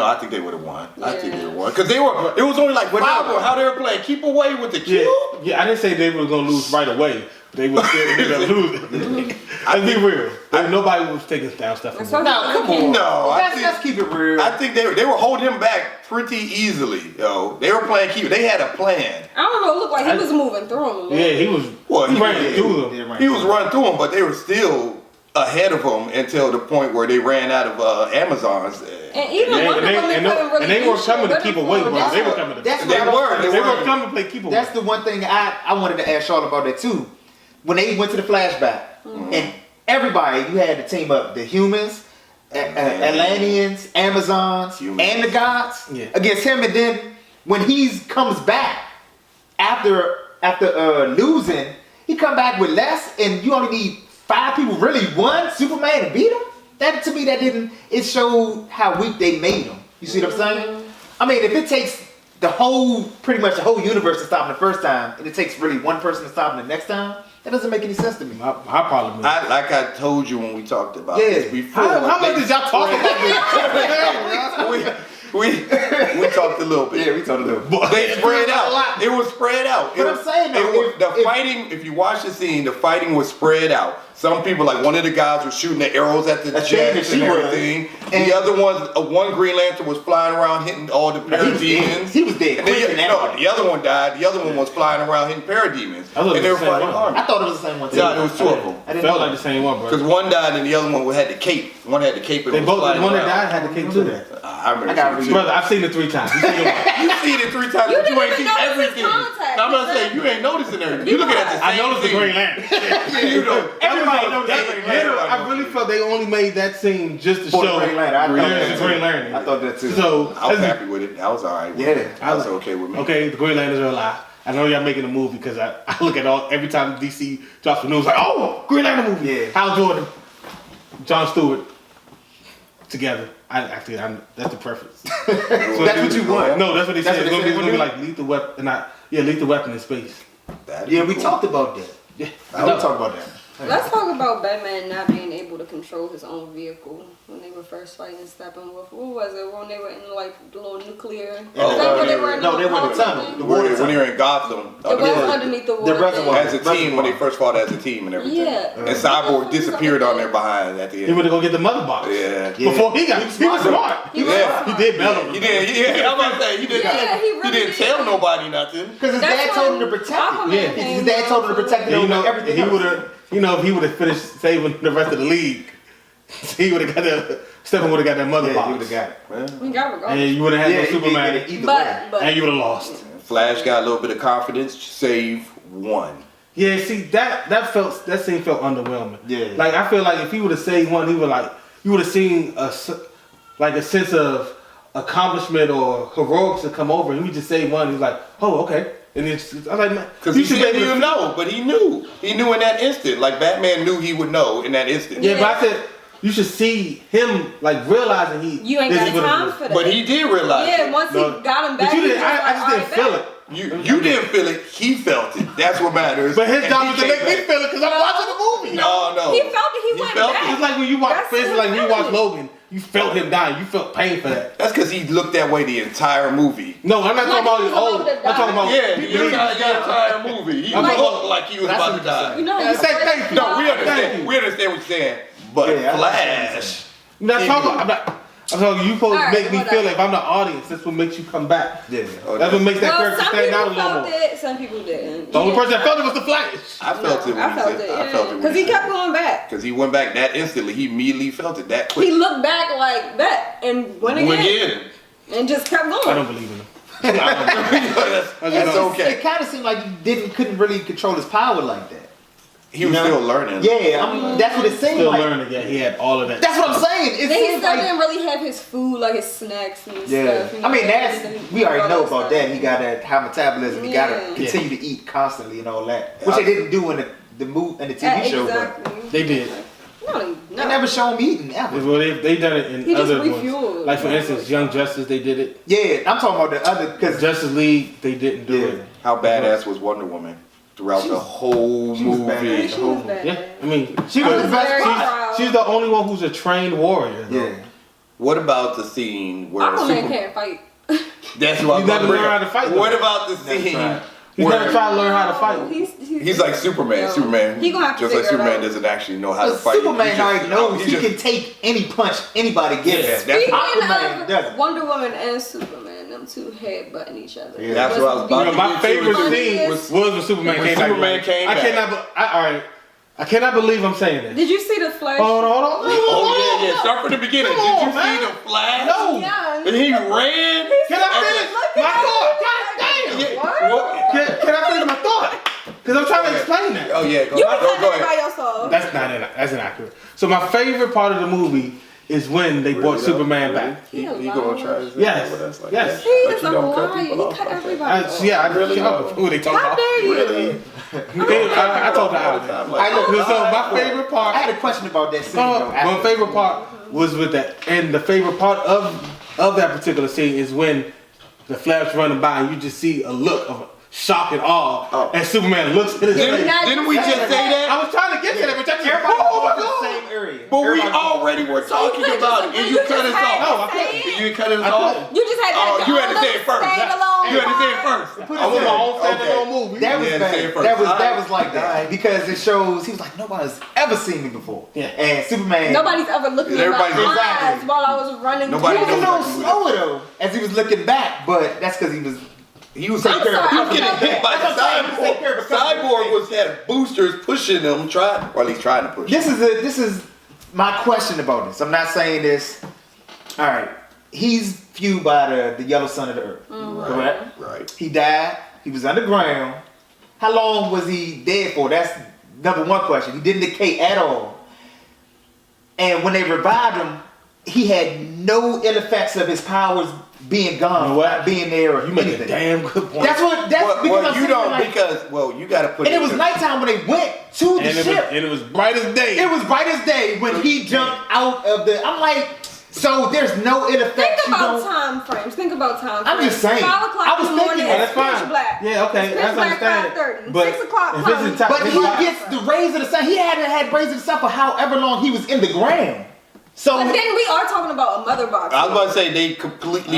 I think they would have won. I think Yeah. they would have won because they were. It was only like But 5 no. more. How they were playing keep away with the cube. Yeah, I didn't say they were gonna lose right away. They would still end up losing. Let's be real. Nobody was taking down stuff from So them. now, come on. No, let's keep it real. I think they were holding him back pretty easily, yo. They were playing keep. They had a plan. I don't know. It looked like he was moving through them. Yeah, he was. Well, he he ran did. through them. Yeah, right. He was running through them, but they were still ahead of them until the point where they ran out of Amazons. And even And Wonder they- Woman and they- couldn't really and they do were shit coming to with keep him away, for bro. that. They were coming to. That's They what I were, don't- they They were. were coming to play keep away. That's the one thing I wanted to ask y'all about that too. When they went to the flashback, and everybody, you had to team up the humans, Atlanteans, Amazons, Humans. and the gods Yeah. against him. And then when he comes back after losing, he come back with less, and you only need 5 people, really one Superman to beat him. That to me, that didn't. It showed how weak they made him. You see what I'm saying? I mean, if it takes pretty much the whole universe to stop him the first time, and it takes really one person to stop him the next time, that doesn't make any sense to me. My problem is. Like I told you when we talked about Yeah. this before. How much did y'all talk about this? we talked a little bit. Yeah, we told him. They spread out. It was spread out. But I'm saying, though, if- fighting. If you watch the scene, the fighting was spread out. Some people, like one of the guys, was shooting the arrows at the That's jets James, and she was. everything. And- The other one Green Lantern was flying around hitting all the He was dead. parademons. He was dead And then, quick in that no, one. the other one died. The other one was flying around hitting parademons. I thought it And they were was the same fighting one. hard. I thought it was the same one too. Yeah, it was 2 of them. I didn't Felt know like the same one, Because bro. one died and the other one had the cape. One had the cape and They was both. The flying one that around. died had the cape too. I remember. I gotta seeing it. read Brother, I've seen it 3 times. You seen it once. You seen it 3 times, You but you didn't ain't even seen notice his everything. contact. Now, I'm not saying you ain't noticing everything. You looking at the I same noticed the thing. Green Lantern. You know, Everybody knows They- that Green literally, Lantern. I really felt they only made that scene just to For the show Green Lantern. I thought there's that a too. Green Lantern. I thought that too. So I was that's- happy with it. I was alright with Yeah. it. I was okay with me. Okay, the Green Lanterns are alive. I know y'all making a movie because I look at every time DC drops the news like, oh, Green Lantern movie. Yeah. Hal Jordan, Jon Stewart, together. That's the preference. So That's what you want. No, that's what they That's said. what It's they gonna be said like Lethal Weapon, Lethal Weapon in space. That'd Yeah, be we cool. talked about that. Yeah, I will talk about that. Let's talk about Batman not being able to control his own vehicle when they were first fighting Steppenwolf. What was it? When they were in like the little nuclear. Oh, Is that when they were in no, the they were in the water tunnel. thing? The When water they were in Gotham. It was yeah. underneath the The water. reservoir. thing. As a team, when they first fought as a team and everything. Yeah. And Cyborg disappeared on their behind at the He end. went to go get the mother box. Yeah. Yeah. Before he was smart. He was Yeah. smart. He did better. He did, yeah, I'm about to say, he didn't, Yeah, he really didn't did. tell nobody nothing. Because his That's dad told him to when protect Aquaman it. Yeah. came His dad told him to out. protect it And over everything he else. would have, if he would have finished saving the rest of the league, he would have got that. Stephen would have got that mother Yeah, he box. would have got it. We gotta go. And you would have had Yeah, no he did Superman, get it either way. But and you would have lost. Flash got a little bit of confidence, save one. Yeah, see that scene felt underwhelming. Yeah. Like I feel like if he would have saved one, you would have seen a sense of accomplishment or heroics to come over, and he just saved one. He's like, oh okay, and I was like, man, Because you he should be didn't able to. even know, but he knew. He knew in that instant. Like Batman knew he would know in that instant. Yeah, but I said you should see him like realizing he. You ain't this got is what it time is. for that. But he did realize Yeah, it. once No, he got him But back, you he didn't. was I just like, didn't feel "Alright, it. You didn't feel it. He felt it. That's what matters. But his And job he is to came make me back. feel it because I'm watching the movie. No. He felt it. He went felt back. it. It's like when you watch, That's for instance, like when you his watch feeling. Logan, you felt him dying. You felt pain for that. That's because he looked that way the entire movie. No, I'm not Like talking about he his was old. about to I'm talking die. about. Yeah, he the entire movie. He I'm like- looked like he was That's about what to you're die. saying. You know, Yeah, thank you. No, we Thank understand. you. We understand what you're saying. But Yeah, I understand what you're Flash. I'm not talking. So you supposed to Alright, make me feel whatever. like if I'm the audience, that's what makes you come back. Yeah. That's what makes that Well, character some stand out a people little felt more. it, some people didn't. The only person that felt it was the Flash. I felt it when I he felt said. it, I felt it because he kept going back. Because he went back that instantly. He immediately felt it that quick. He looked back like that and went again. And just kept going. I don't believe in him. That's okay. It kind of seemed like he couldn't really control his power like that. He was still learning. Yeah, that's what it seemed Still like. learning. Yeah, he had all of that. That's what I'm saying. It Then he seems still like didn't really have his food, like his snacks and yeah. stuff. I mean, that's we already know about that. He got that high metabolism. He got to Yeah. continue to eat constantly and all that, which they didn't do in the TV show. But Exactly. They did. No. they never show him eating ever. Well, they done it in He just other refueled. ones. Like for instance, Young Justice, they did it. Yeah, I'm talking about the other because Justice League, they didn't do Yeah. it. How badass was Wonder Woman throughout the whole she was movie? badass. She was bad. Yeah, I mean, she I was was the best very part. proud. she's the only one who's a trained warrior. Though. Yeah. What about the scene where Aquaman can't fight. That's what He's I'm never bring learned up. how to fight, though. What about the scene right. He's where never tried to learn how to fight. he's like Superman? No. Superman, He gonna have to just like figure it Superman out. doesn't actually know how to But fight. Superman already knows he just- can take any punch anybody gives Yeah, him. that's- Speaking Aquaman of doesn't. Wonder Woman and Superman, them two headbutting each other. Yeah. That's what I was about You know, to my get to. favorite Funny scene is- was when Superman When came back. Superman came I back. cannot. I cannot believe I'm saying this. Did you see the Flash? Hold on. Oh yeah. Start from the beginning. Come Did on, you man. see the flash? No. Yeah. And he ran. Can I finish my thought? God damn. Yeah. What? Can I finish my thought? Because I'm trying to explain that. Oh yeah. You can go cut that by ahead. yourself. That's inaccurate. So my favorite part of the movie is when they brought Superman back. He He gonna try to say Yes. that with us like Yes. that? He is But a you don't cut liar. people He off cut like that. everybody off. Yeah, I Really? who they talking How about. dare you? Really? I told her. Like, So my favorite I part. had a question about that scene though. My favorite part was with that, and the favorite part of that particular scene is when the Flash running by and you just see a look of shock and awe, Oh. and Superman looks at his face. Didn't we just say that? I was trying to get to that, but y'all just Everybody oh my was in God. the same area. But we Everybody- already were talking about it, and you cut us off. No, I couldn't. You cut us I off. couldn't. You just had to Oh, have you your had to own say it first. standalone You had to say it part. first. Put I want my own Okay. standalone movie. That was Yeah, bad. say it first. That was Alright. like that because it shows he was like nobody's ever seen me before. Yeah. And Superman. Nobody's ever looked me in my Everybody's- eyes Exactly. while I was running. Nobody He was a knows little like you slower though as he was looking back, but that's because he was. He was I'm sorry, he was I'm getting sorry. hit by That's what I'm saying, he was taking care Cyborg. of a couple Cyborg was had boosters pushing him, or at least trying to push. This is my question about this. I'm not saying this. All right, he's fueled by the yellow sun of the earth, correct? Right. He died. He was underground. How long was he dead for? That's number one question. He didn't decay at all. And when they revived him, he had no ill effects of his powers being gone, You know what? not being there, or You make a anything. damn good point. That's what. That's because Well, I'm you sitting don't like, because you got to put. and it was nighttime when they went to the and ship. it was bright as day. It was bright as day when he jumped out of the. I'm like, so there's no ill effects. Think you about don't- time frames. Think about time I'm frames. just saying. 5 o'clock I was in the morning, thinking- it's that's fine. pitch black. Yeah, okay, It's pitch that's black understandable. 5:30. But 6 o'clock if it's comes. in time- But It's he not- gets the rays of the sun. He hadn't had rays of the sun for however long he was in the ground. So But then we are talking about a mother box. I was about to say they completely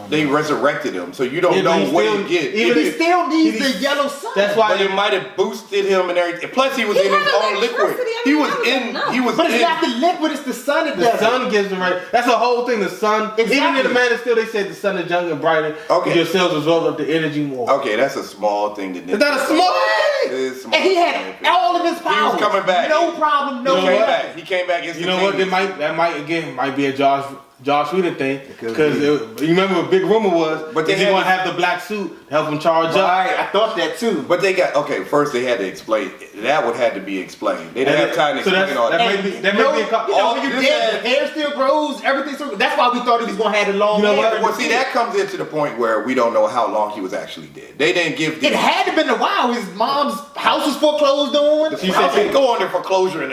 they resurrected him, so you don't Yeah, but know he what still- he get. even he still needs He- the yellow sun. That's why But it might have boosted him and everything. Plus, he was He in his had own liquid. electricity. I He mean, was that was in. enough. He was But it's in. not the liquid, it's the sun that The does it. sun gives the right. That's the whole thing. The sun, even Exactly. in the Man of Steel, they said the sun is younger and brighter. Okay. Your cells absorb up the energy more. Okay, that's a small thing to Is that a small thing? It's small. And he had all of his powers. coming back. No problem, no You He know came what? back. He came back. You know what? That might be a Josh Whedon thing could because be. you remember what big rumor was. But they Is he had gonna to- have the black suit to help him charge up? Right, I thought that too. But they got first they had to explain. That would have to be explained. They didn't have time to So explain that's- all that that. may be- that may be a co- you know, all when you're this dead, had- the hair still grows, everything still. That's why we thought he was gonna have the long You know hair. what? Well, see, that comes into the point where we don't know how long he was actually dead. They didn't give. It had to been a while. His mom's house was foreclosed on. She said Okay, go under foreclosure and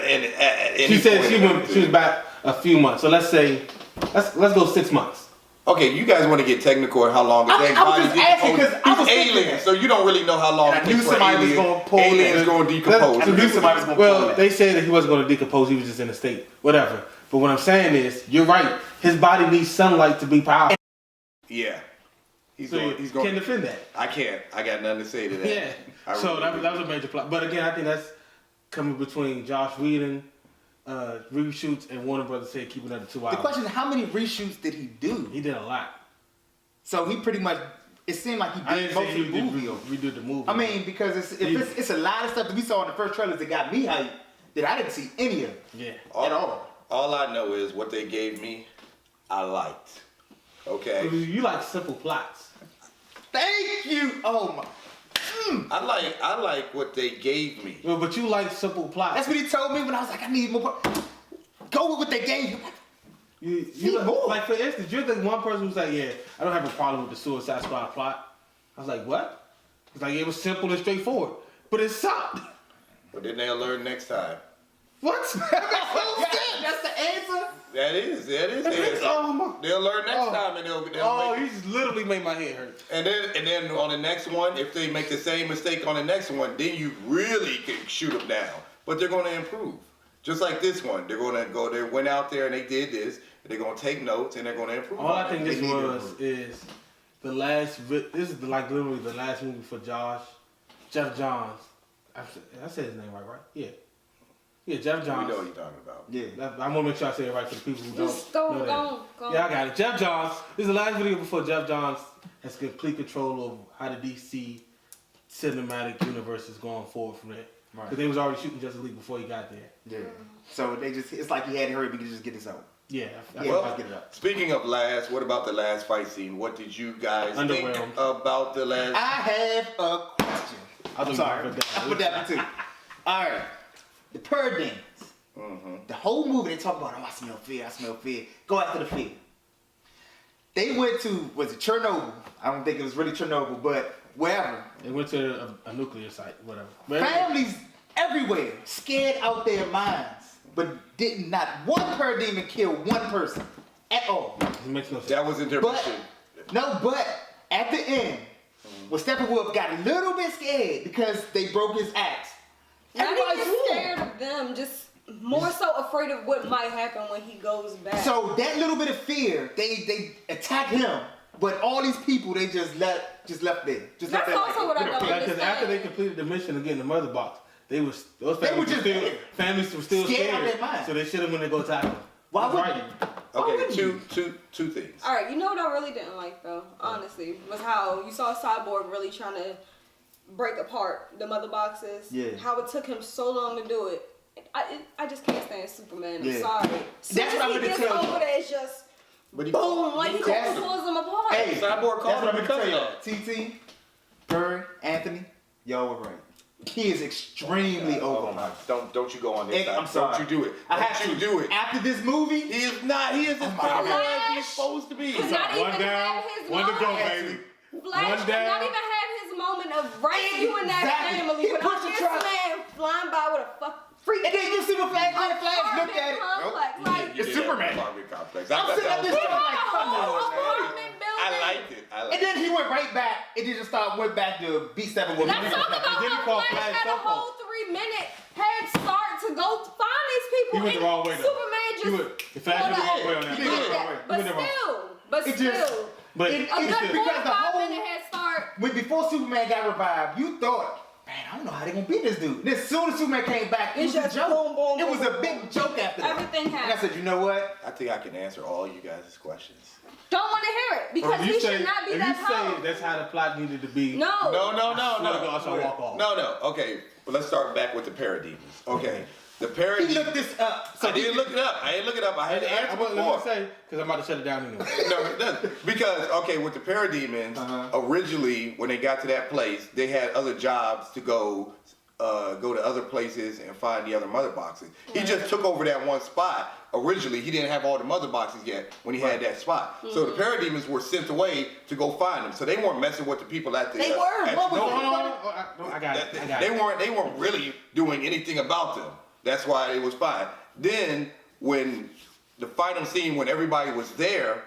She said she was back a few months. So let's go 6 months. Okay, you guys want to get technical and how long it I takes? was just asking 'cause I was he's thinking alien, that. so you don't really know how long. And I it knew takes for somebody was alien- gonna pull aliens that. going to decompose. I knew somebody was gonna pull Well, that. they said that he wasn't going to decompose. He was just in a state, whatever. But what I'm saying is, you're right. His body needs sunlight to be powerful. Yeah, he's So going. you He's can't going. defend that. I can't. I got nothing to say to that. Yeah. I So really that was a major plot. But again, I think that's coming between Josh Whedon, reshoots, and Warner Brothers said keep it under 2 hours. The question is, how many reshoots did he do? He did a lot. So he pretty much, it seemed like he I did didn't most say of he the movie. redid the movie. I mean, because it's a lot of stuff that we saw in the first trailers that got me hyped that I didn't see any of yeah. at all. All I know is what they gave me, I liked. Okay? You like simple plots. Thank you. Oh my. I like what they gave me. Well, but you like simple plots. That's what he told me when I was like, I need more. Go with what they gave you. You Need more. like for instance, you're the one person who's like, yeah, I don't have a problem with the Suicide Squad plot. I was like, what? It's like it was simple and straightforward, but it sucked. But then they'll learn next time. What? That's the answer. That is the answer. Oh my. They'll learn next Oh. time and they'll Oh, make you just literally made my head hurt. and then on the next one, if they make the same mistake on the next one, then you really can shoot them down. But they're going to improve. Just like this one, they're going to go. They went out there and they did this. And they're going to take notes and they're going to improve. All on I think it. this was is the last. This is like literally the last movie for Jeff Johns. I said his name right? Yeah. Yeah, Jeff We Johns. know what you're talking about. Yeah. I want to make sure I say it right for the people who Just don't go, know that. go. Yeah, I got it. Jeff Johns. This is the last video before Jeff Johns has complete control of how the DC cinematic universe is going forward from there. Right. Because they was already shooting Justice League before he got there. Yeah. So it's like he had to hurry because just get this out. Yeah. I Yeah. well, I'll get it up. Speaking of last, what about the last fight scene? What did you guys think Underwhelmed. about the last? I have a question. I'm sorry. I put that one too. All right. The Purr Demons. The whole movie they talk about, oh, I smell fear, I smell fear. Go after the fear. They went to, was it Chernobyl? I don't think it was really Chernobyl, but wherever. They went to a nuclear site, whatever. Families everywhere, scared out their minds, but did not one Purr Demon kill one person at all. It makes no sense. That was intermission. But at the end, when Steppenwolf got a little bit scared because they broke his axe. Not Everybody's even won. scared of them, just more so afraid of what might happen when he goes back. So that little bit of fear, they attacked him, but all these people they just left there. Just left That's there also what I don't Because understand. after they completed the mission of getting the mother box, those They families were just still, there. families were still Scared out scared. their mind. So they should have when they go tackle them. Why would Right. Okay, wouldn't two things. All right, you know what I really didn't like though, honestly, was how you saw Cyborg really trying to break apart the mother boxes. Yeah. How it took him so long to do it. I just can't stand Superman. I'm Yeah. sorry. That's what I'm he gonna gets tell you. over there, it's just But he boom, like he just That's- pulls them apart. Hey, Cyborg called that's what him I'm gonna because tell of y'all. TT, Curry, Anthony, y'all were right. He is extremely Oh my! overpowered. Don't you go on this Hey, side. I'm sorry. Don't you do it. I Don't have you to do it. After this movie, He is not. He is as my powerful God. as he's supposed to be. Could not One even down, have his one to go, moment. baby. Flash One could down. not even have his moment of rescuing that Exactly. family He without pushed the this truck. man flying by with a freak. and then you see the flag, look at it. Complex. You Like, did It's have Superman. an apartment complex. I'm sitting at this he joint had like, a come whole on, man. apartment building. I liked it. And then he went right back and then just went back to beat Steppenwolf. Let's talk about And then he how called Flash Flash had a Soho. whole 3-minute head start to go find these people. He went the and wrong way, though. Superman just. He went- the Flash went the wrong way on that. He did. He went the wrong way. He But went the wrong- still, It just- But It- a it's good just because the 45-minute whole head start. when before Superman got revived, you thought, man, I don't know how they gonna beat this dude. And as soon as Superman came back, it It's was a just joke. boom, boom, it was boom, a boom, big boom. joke after that. Everything And I happened. said, you know what? I think I can answer all you guys' questions. Don't want to hear it because he should not be if that you say powerful. that's how the plot needed to be. No. No. I swear to God, I'll walk off. No. Okay, well, let's start back with the Parademons. Okay, the He Parademons. looked this up. I didn't look it up. I didn't look it up. I had to answer Let me before. say, because I'm about to shut it down anyway. No, it doesn't. Because, okay, with the Parademons, originally, when they got to that place, they had other jobs to go to other places and find the other mother boxes. He just took over that one spot. Originally, he didn't have all the mother boxes yet when he had that spot. So the Parademons were sent away to go find them. So they weren't messing with the people at the They were. at What was Chernobyl. wrong? I got it. I got They it. weren't really doing anything about them. That's why it was fine. Then when the final scene when everybody was there,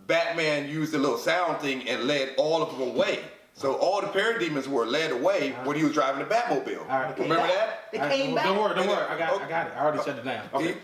Batman used a little sound thing and led all of them away. So all the parademons were led away when he was driving the Batmobile. All right. Remember that? They came back. Don't worry. I got it. I already shut it down. Okay.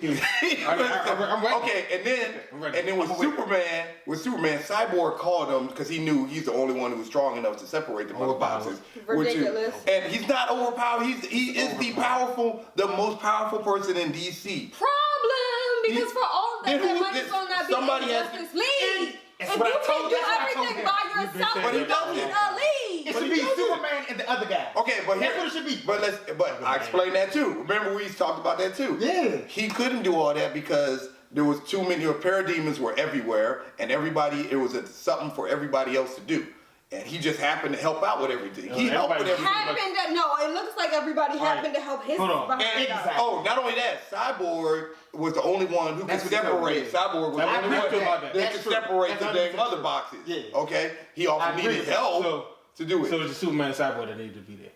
I'm ready. Okay, I'm ready. and then with I'm ready. Superman, Cyborg called him because he knew he's the only one who was strong enough to separate the mother boxes. Ridiculous. And he's not overpowered. He is the most powerful person in DC. Problem, because for all that, Then who- that money's gonna not be somebody in has- Justice League. That's If what you I told can do you. That's what I told everything him. by You've been yourself, saying that. you don't need a league. It should be Superman and the other guy. Okay, but That's what it should be. But I explained that too. Remember we talked about that too. Yeah. He couldn't do all that because there was too many. Parademons were everywhere, and it was something for everybody else to do. And he just happened to help out with everything. He helped with everything. It looks like everybody happened to help his Hold on. behind And, us. Exactly. not only that, Cyborg was the only one who could That's what he separate. told Cyborg was I the only agree one with you about that. that That's could true. separate That's the dang 100% mother true. boxes. Yeah. Okay? He also I agree needed with that. help to do it. So it's the Superman and Cyborg that needed to be there.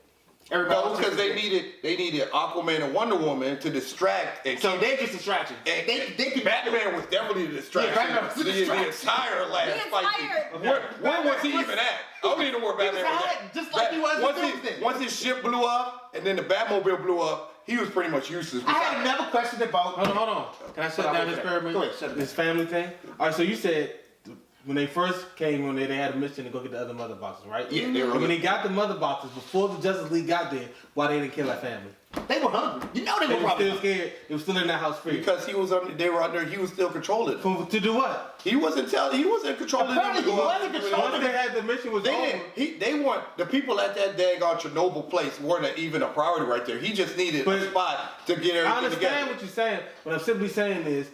No, because they needed Aquaman and Wonder Woman to distract and So keep. they're just distractions. And They can Batman was definitely the distraction. Yeah, Batman was the the distraction. entire last The fight. entire- scene. Where was he even at? I don't even know where Batman was hiding, at. just like he was in Doomsday. Once his ship blew up and then the Batmobile blew up, he was pretty much useless. I had another question about. Hold on. Can I shut Hold on, down this go experiment? ahead, shut it This family thing? All right, so you said when they first came, when they had a mission to go get the other mother boxes, right? Yeah, they were- And when they got the mother boxes, before the Justice League got there, why they didn't kill that family? They were hungry. You know they They were were probably still scared. They were still in that house free. Because he was still controlling them. To do what? He wasn't controlling them. Apparently to he go wasn't up. controlling Once they had the mission was They over. didn't. They weren't. The people at that daggone Chernobyl place weren't even a priority right there. He just needed But a spot to get everything I understand together. what you're saying. What I'm simply saying is,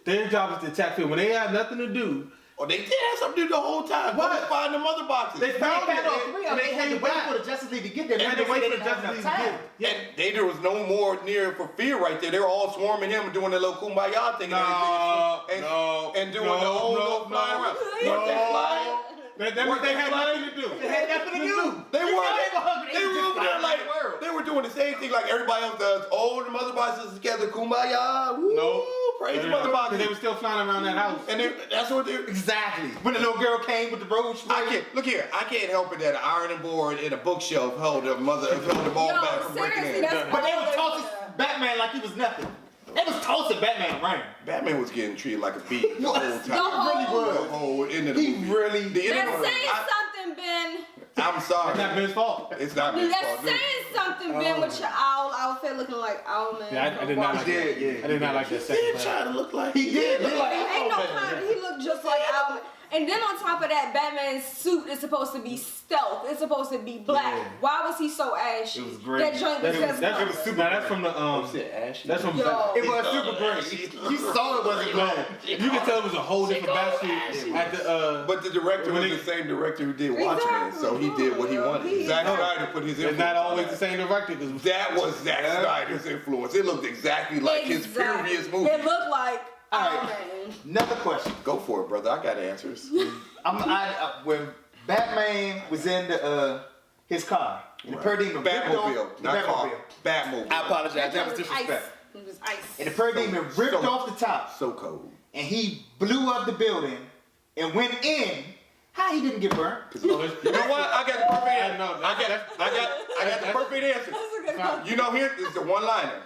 their job is to attack people when they have nothing to do. Oh, they did have something to do the whole time. What? Go find the mother boxes. They They found found all it, three of and them. They had to came wait back. for the Justice League to get there. They had to Because wait they for the didn't have Justice League enough to time. get. And there was no more near for fear right there. They were all swarming him and doing the little kumbaya thing and everything. And doing the whole little flying around. Weren't they flying? That means they had nothing to do. They had nothing to do. They were. They were hungry. They were just over there fighting like the world. they were doing the same thing like everybody else does. Oh, the mother boxes together, kumbaya. Woo, No. praise the mother boxes. They were still flying around that house. And that's what they. Exactly. When the little girl came with the road I can't look here. I can't help it that an ironing board and a bookshelf held the ball back from breaking seriously, in. that's But they all were they tossing were. Batman like he was nothing. They was tossing Batman around. Batman was getting treated like a bee the whole time. The whole- Really was. The whole end of the He movie. really- The end of the That's movie. saying something, Ben. I'm sorry. It's not Ben's fault. It's not his That's fault. saying something, Ben, with your owl outfit looking like Owlman. Yeah, I did not like He that. did, yeah. I did not like that He second did part. try to look like He did look like Ain't no Owlman. kind. He looked just like Owlman. And then on top of that, Batman's suit is supposed to be stealth. It's supposed to be black. Yeah. Why was he so ashy? It was great. That joint was just. That's from the That's from. Yo. It was super great. You saw it wasn't No, good. you can tell it was a whole different Batsuit at the. But the director was When the they- same director who did Watchmen, so he did what he wanted. He- Zack Snyder put his It's influence. not on always that. the same director. 'Cause That was Zack Snyder's influence. It looked exactly like his Exactly. previous movie. It looked like All right. Owlman. Another question. Go for it, brother. I got answers. When Batman was in his car, and the Parademon ripped Batmobile, off the not car. Batmobile. Batmobile. I apologize. That was It was disrespect. ice. It was ice. And the Parademon ripped So- off the top, So cold. and he blew up the building and went in. How he didn't get burnt? You know what? I got the perfect answer. No, I got the perfect answer. That's a good one. You know, here is the one-liner.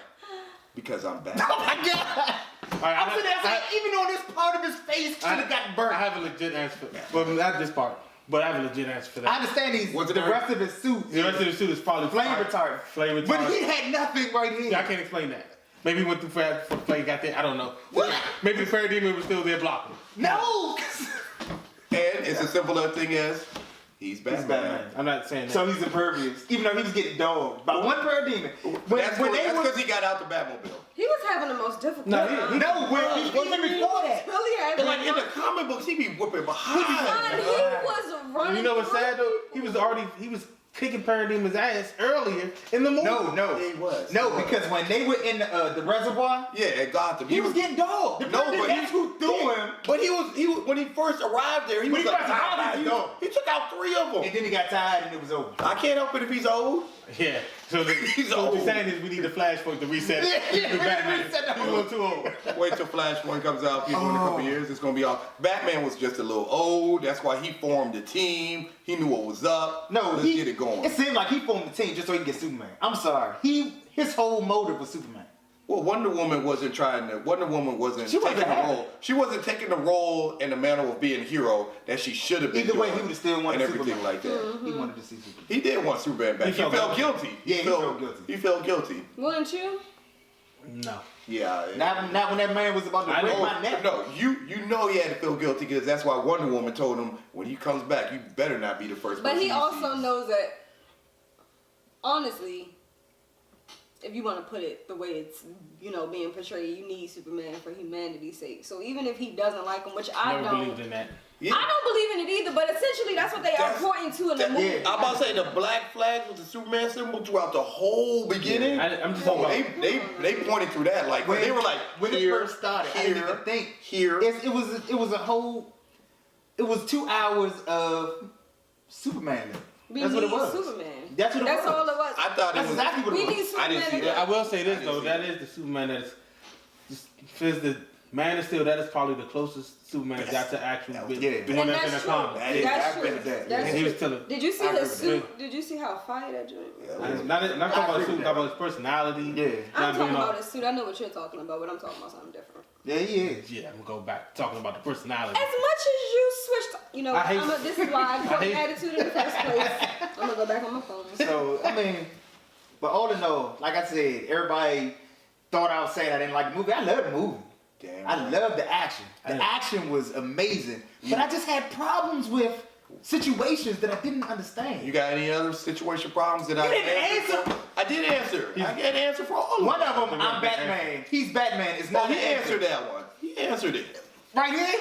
Because I'm Batman. Oh my god! I'm sitting there saying, even on this part of his face should have gotten burnt. I have a legit answer for that. Well, not this part, but I have a legit answer for I that. understand he's What's the it rest of his suit. The rest of the suit is probably Flame retardant. Flame retardant. But he had nothing right here. Yeah, I can't explain that. Maybe he went too fast before the plane got there. I don't know. What? Maybe the Parademon was still there blocking. No! And it's as simple a thing as he's Batman. Batman. I'm not saying that. So he's impervious, even though he was getting dogged by one Parademon. That's because he got out the Batmobile. He was having the most difficult. No, time. even before that. Really had And like in the comic books, he be whooping behind. He was running. You know what's through sad though? people. He was kicking Parademon's ass earlier in the movie. No. He was. No, because when they were in the reservoir, Yeah, at Gotham. he was getting dogged. The No, but that's who threw him. But he was when he first arrived there, he When was he like, first arrived, he took out 3 of them. And then he got tired and it was over. I can't help it if he's old. Yeah. So, He's so what old. you're saying is we need the Flashpoint to reset. the Batman. Reset the He's a whole- little too old. Wait till Flashpoint comes out, people, in a couple years. It's gonna be all. Batman was just a little old. That's why he formed a team. He knew what was up. No, let's get it going. It seemed like he formed the team just so he could get Superman. I'm sorry. His whole motive was Superman. Well, Wonder Woman wasn't She wasn't taking the having role. She wasn't taking the role in the manner of being a hero that she should have been. Either way, doing he would've still wanted and everything Superman. like that. He wanted to see Superman. He did want Superman back. He He felt felt guilty. Yeah, he felt guilty. He felt guilty. Wouldn't you? No. Yeah. Not when that man was about to I break know. my neck. No, you know he had to feel guilty because that's why Wonder Woman told him when he comes back, you better not be the first. But person he he also sees. knows that, honestly, if you want to put it the way it's, being portrayed, you need Superman for humanity's sake. So even if he doesn't like him, which I Never don't, believed in that. Yeah. I don't believe in it either, but essentially that's what they are That's- pointing to in the movie. yeah. I'm about to say the black flag with the Superman symbol throughout the whole beginning. I'm just talking about. They pointed through that like when they were like when here, it first started, I here, didn't even think here. It was a whole. It was 2 hours of Superman. We That's need what it was. Superman. That's what it was. all it was. I thought it That's was. exactly what we it was. need I Superman. didn't see to that. Yeah, I will say I this didn't though. see That that. is the Superman that is just fits the Man of Steel. That is probably the closest Superman got to actually be Yeah. the one And that's in the that's true. comic. That is- That's I've true. been to that. That's And he was true. telling. Did you see I agree his with suit? Did you see how fire that joint? Not talking about agree the suit, with talking about his personality. Yeah. I'm Not talking being all- about his suit. I know what you're talking about, but I'm talking about something different. Yeah, he is. Yeah, I'm gonna go back talking about the personality. As much as you switched, I hate- this is why I put hate- attitude in the first place. I'm gonna go back on my phone. So I mean, but all in all, like I said, everybody thought I was saying I didn't like the movie. I love the movie. Damn. I love the action. The action was amazing, but I just had problems with situations that I didn't understand. You got any other situation problems that I didn't answer? answer. I did answer. I got an answer for all of One them. of them, I'm Batman. He's Batman. It's Oh, not he the answered that one. He answered it. right here.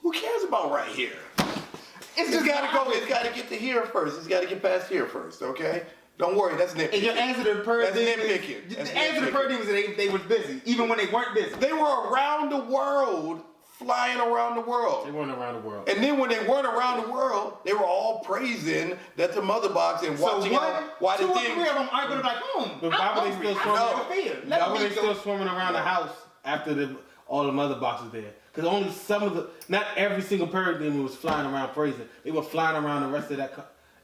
Who cares about right here? It's It's just gotta go. It's gotta get to here first. It's gotta get past here first. Okay. Don't worry. That's nitpicking. And your answer to the That's Parademons, nitpicking. the That's answer to the nitpicking. Parademons was they was busy, even when they weren't busy. They were around the world, flying around the They world. weren't around the world. And then when they weren't around the world, they were all praising that the mother box and So watching out why two the or thing. three of them aren't gonna be like, But why were they still swimming? No. Why were they me still go. swimming around the house after all the mother boxes there? Because only some of the, not every single parademon was flying around praising. They were flying around the rest of that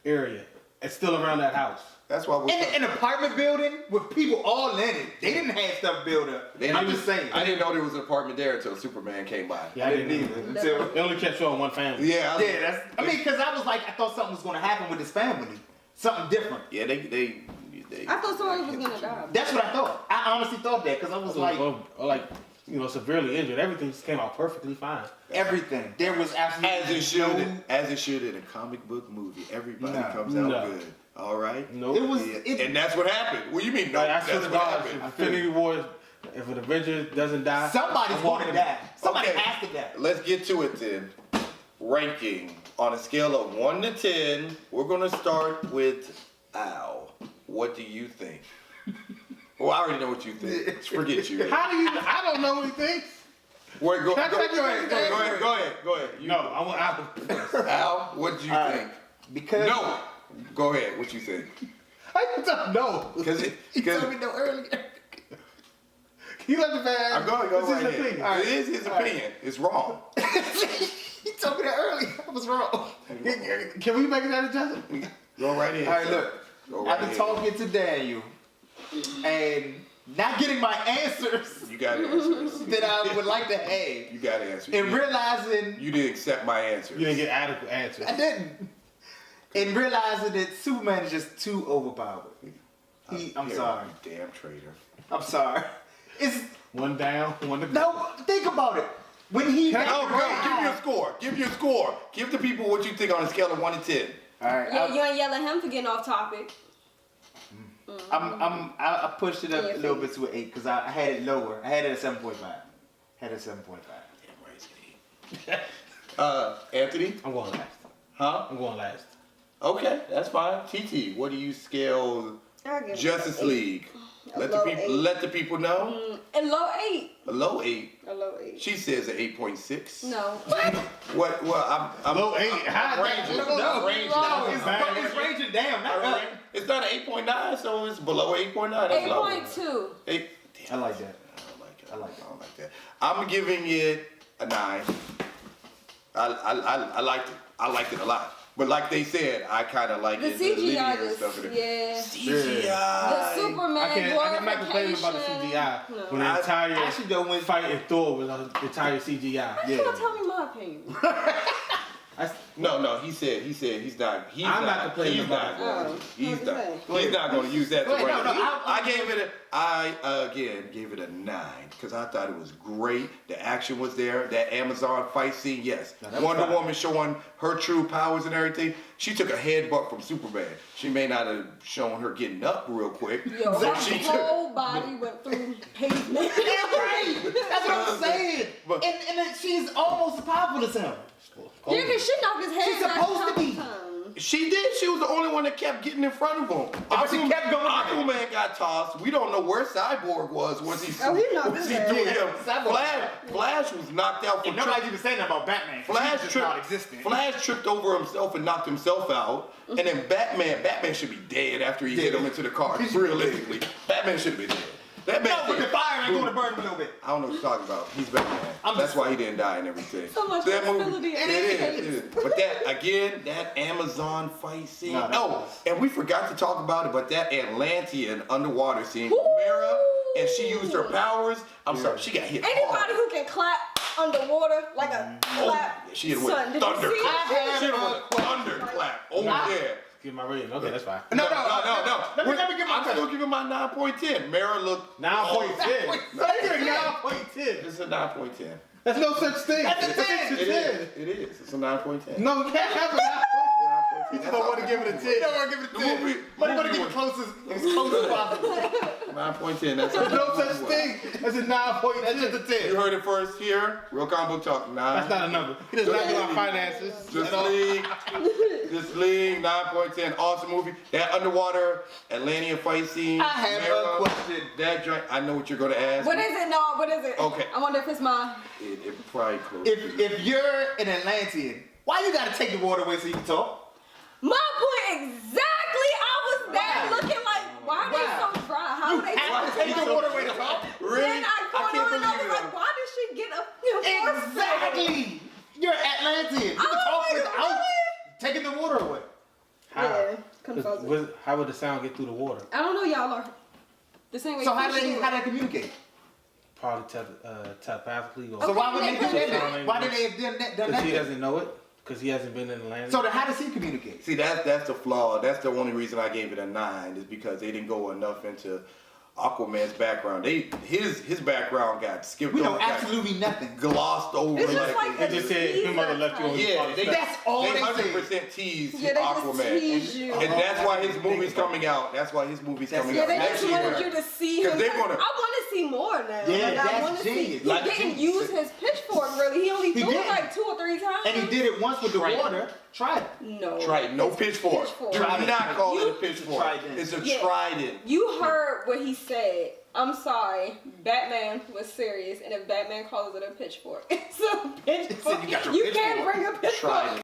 area and still around that house. That's why we're. In an apartment building with people all in it, they didn't have stuff built up. I'm just saying. I didn't know there was an apartment there until Superman came by. Yeah, I didn't either until. They only kept showing one family. Yeah. Yeah, that's. I mean, because I was like, I thought something was gonna happen with this family, something different. Yeah, they I thought somebody was gonna die. That's what I thought. I honestly thought that because I was like, or severely injured. Everything just came out perfectly fine. everything. There was absolutely as it should in a comic book movie. Everybody No. comes out No. good. All right. Nope. It was. Yeah. It, And that's what happened. What do you mean? No, Like, I swear that's to what God, if happened. Infinity War, if an Avenger doesn't die, somebody's I'm going walking to die. Somebody Okay. has to die. Let's get to it then. Ranking on a scale of 1 to 10. We're gonna start with Al. What do you think? Well, I already know what you think. Forget you. How do you? I don't know what he thinks. Wait, go Can I ahead. take your answer? Go ahead. You, No, I want out. Al, what do you All think? right. Because No. Go ahead. What you think? I don't know. Because he told me no earlier. He let the man. I'm going to go This is right the ahead. thing. It is his opinion. It's wrong. He told me that earlier. I was wrong. Can we make that adjustment? Go right ahead. All right, sir. look. Go right After ahead. talking to Daniel and not getting my answers You got answers. that I would like to have, You got answers. and realizing You didn't accept my answers. You didn't get adequate answers. I didn't, and realizing that Superman is just too overpowered. I'm Here, sorry. you damn traitor. I'm sorry. It's One down, one to go. no. Think about it. When he got Oh, the go. red Give me eye- a score. Give me a score. Give the people what you think on a scale of 1 to 10. All right. You ain't yell at him for getting off topic. I pushed it up Yeah, a little bit to an 8 because I had it lower. I had it at 7.5. Had it at 7.5. Damn right, Steve. Anthony? I'm going last. Huh? I'm going last. Okay, that's fine. TT, what do you scale I'll give Justice it League? low 8. Let the people know. And low 8. A low 8. A low 8. She says an 8.6. No. What? Well, I'm Low 8. How ranging. No, Ranging. it's ranging down. Not up. It's not an 8.9, so it's below 8.9. That's low. 8.2. 8. I like that. I don't like that. I'm giving it a 9. I liked it. I liked it a lot. But like they said, I kind of like The it. CGI linear just, stuff in it. yeah. CGI. The Superman I'm not complaining about the CGI. No. When the entire Actually, though, when fight in Thor was the entire CGI. You don't tell me my opinion. No, he said he's not. I'm not complaining he's about not it. going. Oh, He's okay. not. He's not going to use that to Wait, rank no, it. I I gave it a 9 because I thought it was great. The action was there. That Amazon fight scene, yes. No, that was Wonder fine. Woman showing her true powers and everything. She took a headbutt from Superman. She may not have shown her getting up real quick. Yo, but her she took. whole body went through pavement. Yeah, right. That's what I'm saying. But- And then she's almost as powerful as him. Yeah, because she knocked his head. She's supposed to be. She did. She was the only one that kept getting in front of him. But she kept going. Aquaman got tossed. We don't know where Cyborg was once he. Oh, he knocked once his he head. threw him. Cyborg. Flash was knocked out for And nobody's even saying that about Batman. Flash He's just tripped. not existing. Flash tripped over himself and knocked himself out. And then Batman should be dead after he hit him into the car. Realistically, Batman should be dead. That man. No, but the fire ain't going to burn him a little bit. I don't know what you're talking about. He's Batman. That's why he didn't die and everything. So much that possibility. It is. But that Amazon fight scene. No, that was- And we forgot to talk about it, but that Atlantean underwater scene with Mera, and she used her powers. I'm sorry, she got hit Anybody hard. who can clap underwater like a clap. She had Son, went did you thunder. see She it? had went thunder clap. Oh yeah. Give my rating. Okay, that's fine. No. Let me give my I'm still giving my 9.10. Mera looked 9.10. It's a 9.10. That's no such thing. That's a It's 10. It is. It is. It's a 9.10. No, you can't have a 9.10. You just don't want to give it a 10. You don't want to give it a 10. But you want to give it close as possible. 9.10. That's There's no such thing as a 9.10. That's just a 10. You heard it first here. Real Comic Book Talk. 9. That's not a number. He does not do our finances. This league, 9.10. Awesome movie. That underwater Atlantean fight scene. I have a question. That joint. I know what you're gonna ask. What is it? No, what is it? Okay. I wonder if it's mine. It probably close. If you're an Atlantean, why you got to take the water away so you can talk? My point exactly. I was there looking like, why are they so dry? How are they Have to take the water away to talk? Really? Then I can't going on and I believe was it. like, why did she get a Exactly. You're Atlantean. You can talk like, without really? taking the water away. How? Yeah, confusing. How would the sound get through the water? I don't know, y'all are the same way. So how fish do do. they communicate? Probably telepathically or So why would they do Okay, that? Why did they have done because he that? doesn't know it. Because he hasn't been in the land. So then how does he communicate? See, that's the flaw. That's the only reason I gave it a 9 is because they didn't go enough into Aquaman's background. His background got skipped We over. know got absolutely nothing. glossed over. It's just like They just said his mother left you on the Yeah, they, That's all they they 100% teased Yeah, they just Aquaman. tease you. And that's why his movie's coming out. That's why his movie's coming Yeah, out they next just year. wanted you to see 'Cause him. they I wanna- want to see more now. Yeah, like, I that's want to see. genius. He Like, didn't genius. use his pitchfork really. He only He threw it did. like 2 or 3 times. And he did it once with the water. Try it. No. Trident, no pitchfork. Do Trident. not call it a You- pitchfork. Trident. It's a Yeah. trident. You heard what he said. I'm sorry. Batman was serious, and if Batman calls it a pitchfork, it's a pitchfork. You got your You pitchfork. can't bring a pitchfork Trident.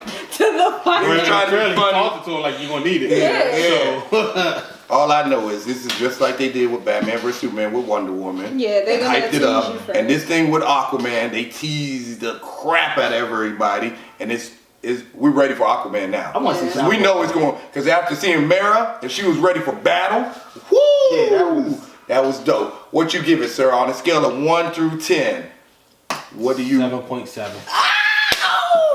to the fight. We're trying to be Really, he funny. talked to him like you're gonna need it. Yeah. So All I know is this is just like they did with Batman vs Superman with Wonder Woman. Yeah, they and gonna hyped tease it up. you first. And this thing with Aquaman, they teased the crap out of everybody, and we're ready for Aquaman now. I want to see Yeah. We know it's going because after seeing Mera, if she was ready for battle, whoo, Yeah, that was dope. What you give it, sir, on a scale of 1 through 10? What do you? 7.7.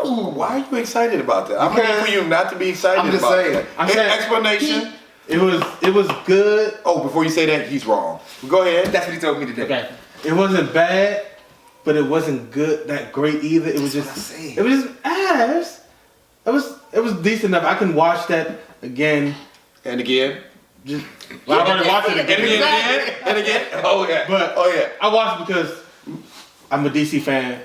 Oh, why are you excited about that? I'm Because- for you not to be excited I'm just about saying. that. I'm Any saying- explanation? It was good. Oh, before you say that, he's wrong. Go ahead. That's what he told me today. Okay. It wasn't bad, but it wasn't good that great either. It was That's just what I said. it was just it was decent enough. I can watch that again. And again. Just well, I already watched it And again. again. And again. Oh yeah. But oh yeah. I watched it because I'm a DC fan.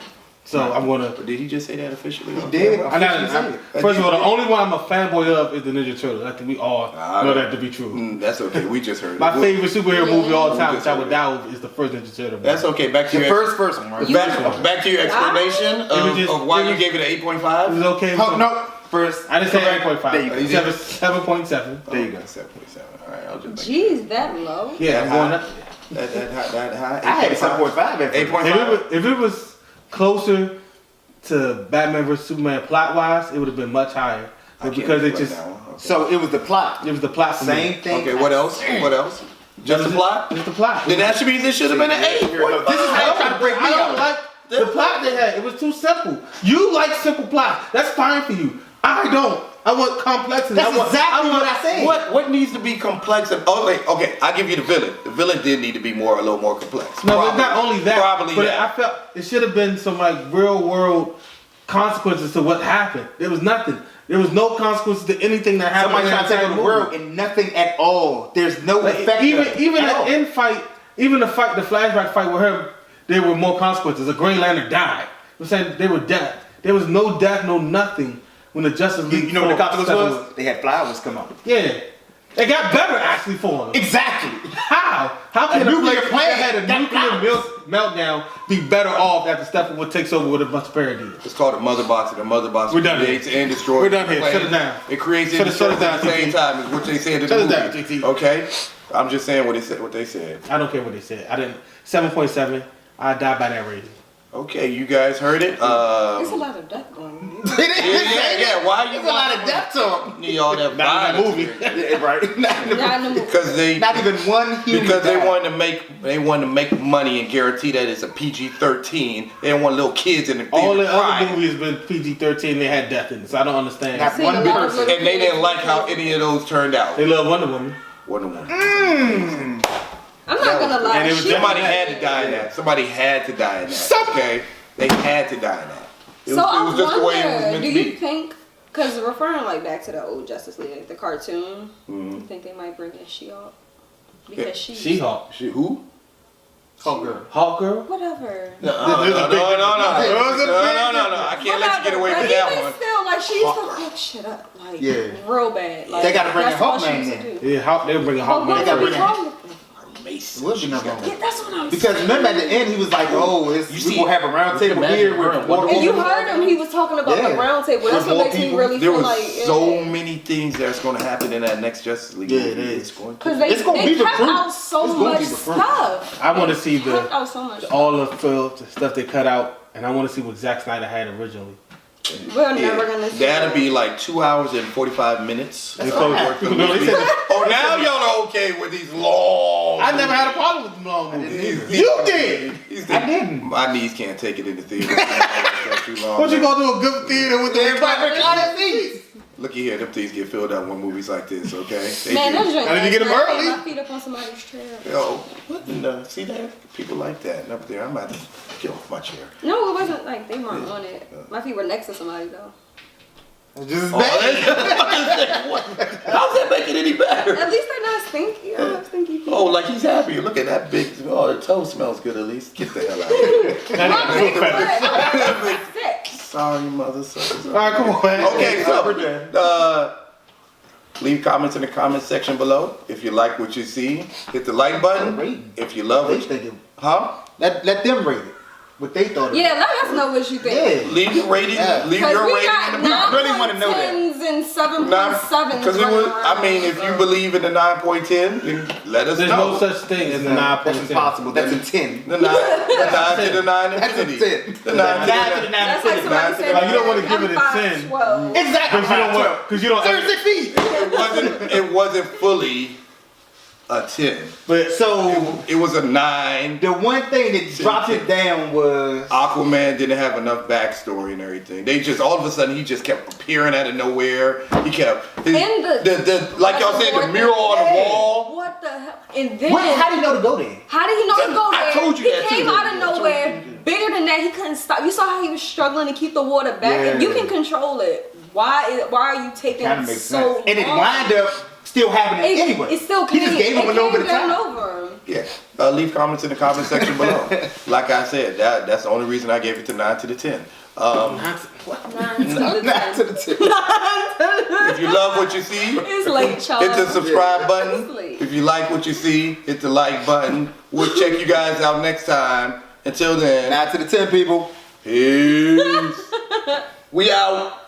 So I'm gonna. But did he just say that officially? He did. First of all, the only one I'm a fanboy of is the Ninja Turtles. I think we all know that to be true. That's okay. We just heard My it. favorite superhero movie all the We time, just which I heard would it. die with, is the first Ninja Turtle movie. That's okay. Back to The your first one, right? back to your explanation of why you gave it an It 8.5. was okay. Oh, no, first. I didn't say correct. 8.5. There you go. You did? 7.7. There you go. 7.7. All right, I'll just. Jeez, that low. Yeah, I'm going up. That high. I had 7.5 at first. 8.5. If it was closer to Batman vs Superman plot wise, it would have been much higher. But because it just So it was the plot. it was the plot for me. Same thing. Okay, what else? What else? Just the plot? Just the plot. Then that should be. This should have been an 8. This is how you try to break me I don't out. like the plot they had. It was too simple. You like simple plots. That's fine for you. I don't. I want complexity. That's exactly what I said. What needs to be complex? Okay, I'll give you the villain. The villain did need to be a little more complex. No, it's not only that. Probably but that. I felt it should have been some like real world consequences to what happened. There was nothing. There was no consequences to anything that happened. Somebody in trying that to take over the entire world movie. and nothing at all. There's no Like, effect. even at all. an end fight, even the flashback fight with her, there were more consequences. A Green Lantern died. I'm saying they were dead. There was no death, no nothing when the Justice League. You know what the fought consequence Steppenwolf. was? They had flowers come out. Yeah, it got better actually for them. Exactly. How? How can A nuclear place plant that had a got nuclear flowers. meltdown be better off after Steppenwolf takes over with a bunch of parademons? It's called a mother box, and the mother box We're done creates here. and destroys. We're done the here. planet. Shut it down. It creates and Shut it destroys down, at the same JT. time. Is what they said in Shut the it down, movie. JT. Okay, I'm just saying what they said. I don't care what they said. I didn't. 7.7. I died by that rating. Okay, you guys heard it. It's a lot of death going on. Yeah. Why you? There's a lot of depth to them. Need all that Not in that violence. movie. Yeah, right. Not in the movie. Because they. Not even one human. Because they died. wanted to make money and guarantee that it's a PG-13. They don't want little kids in the theater All the other crying. movies been PG-13. They had death in it, so I don't understand. Not Seen one a big lot of person. little And they didn't kids. like how any of those turned out. They love Wonder Woman. Wonder Woman. I'm not gonna lie. And it was she- Somebody had to die in that. Somebody had to die in that. Okay, they had to die in that. It So was just the way it was I meant wonder, to do you be. think, because referring like back to the old Justice League, like the cartoon, Mm-hmm. you think they might bring in She-Hulk? Because She-Hulk. Who? Oh, girl. Hulk girl. Whatever. No. I can't let you get away But with that even one. still, like she used to fuck shit up, like Yeah. real bad. Like, They gotta bring that's in what she Hawkman used to then. do. Yeah, Hulk. They were bringing Hulk. But what Man. gotta was bring wrong with them? Mace. Would be no wrong. Yeah, that's what I'm Because saying. remember at the end he was like, "Oh, You we see- gonna have a round table imagine here her with and Wonder Wonder And you Woman." heard him, he was talking about Yeah. the round table. That's With what more makes me people. really There feel was like so many things that's going to happen in that next Justice League Yeah, movie. it is. It's going to. because they It's gonna be the kept fruit. out so It's gonna much be the fruit. stuff. I want to see They kept out so much stuff. all the filth, the stuff they cut out, and I want to see what Zack Snyder had originally. We're never gonna see That'll that. be like 2 hours and 45 minutes. They told- No, they said Oh, now y'all are okay with these long. I never had a problem with the long movies. These- You did. I didn't. My knees can't take it in the theater. Too long, What you man. gonna do a good theater with the Looky here, them things get filled out when movies like this, okay? They Man, do. that joint. I need to get 'em last night, early. My feet up on somebody's chair. Yo, what in the, see that? People like that. And up there, I'm about to get off my chair. No, it wasn't like they weren't on it. My feet were next to somebody though. Just as Oh, bad. how's that make it any better? At least they're not stinky. I don't have stinky feet. Oh, like he's happy. Look at that big. Oh, the toe smells good at least. Get the hell out of here. My big butt. I'm sick. Sorry, mother. Sorry. All right, come on, man. Okay, We're done. leave comments in the comment section below. If you like what you see, hit the like button. Rating. If you love They it, think it- huh? Let them rate it. What they thought. Yeah, let us know what you think. Yeah. Leave your rating. Yeah. Leave Because your we rating got in the I really wanna know that. 9.10s and 7.7s. Because it was. I mean, if you believe in the 9.10, then let us There's know. no such thing as a 9.10. That's impossible. That's a 10. The 9 to the 9 That's a infinity. 10. The 9 to the 9. That's like somebody said. Like, you don't wanna give it a I'm 10. 5'12". Exactly. Because you don't. Seriously, feet. It wasn't fully a 10. But So It was a 9. the one thing that dropped it down was Aquaman didn't have enough backstory and everything. They just all of a sudden he just kept appearing out of nowhere. He kept And the like y'all said, the mural on the wall. What the hell? And then how do you know to go there? how did he know to go there? I told you he that too, came out of I told nowhere, bigger than that. He couldn't stop. You saw how he was struggling to keep the water back. If you Yeah. can control it, why are you taking Kind of makes so sense. long? And it wind up still happening anyway. It still He came. just gave him a little bit of time. Over him. Yeah. leave comments in the comment section below. Like I said, that's the only reason I gave it to 9 to the 10. 9 to the 10. If you love what you see, It's late, Charles. hit the subscribe button. It's late. If you like what you see, hit the like button. We'll check you guys out next time. Until then, 9 to the 10, people. peace. We out.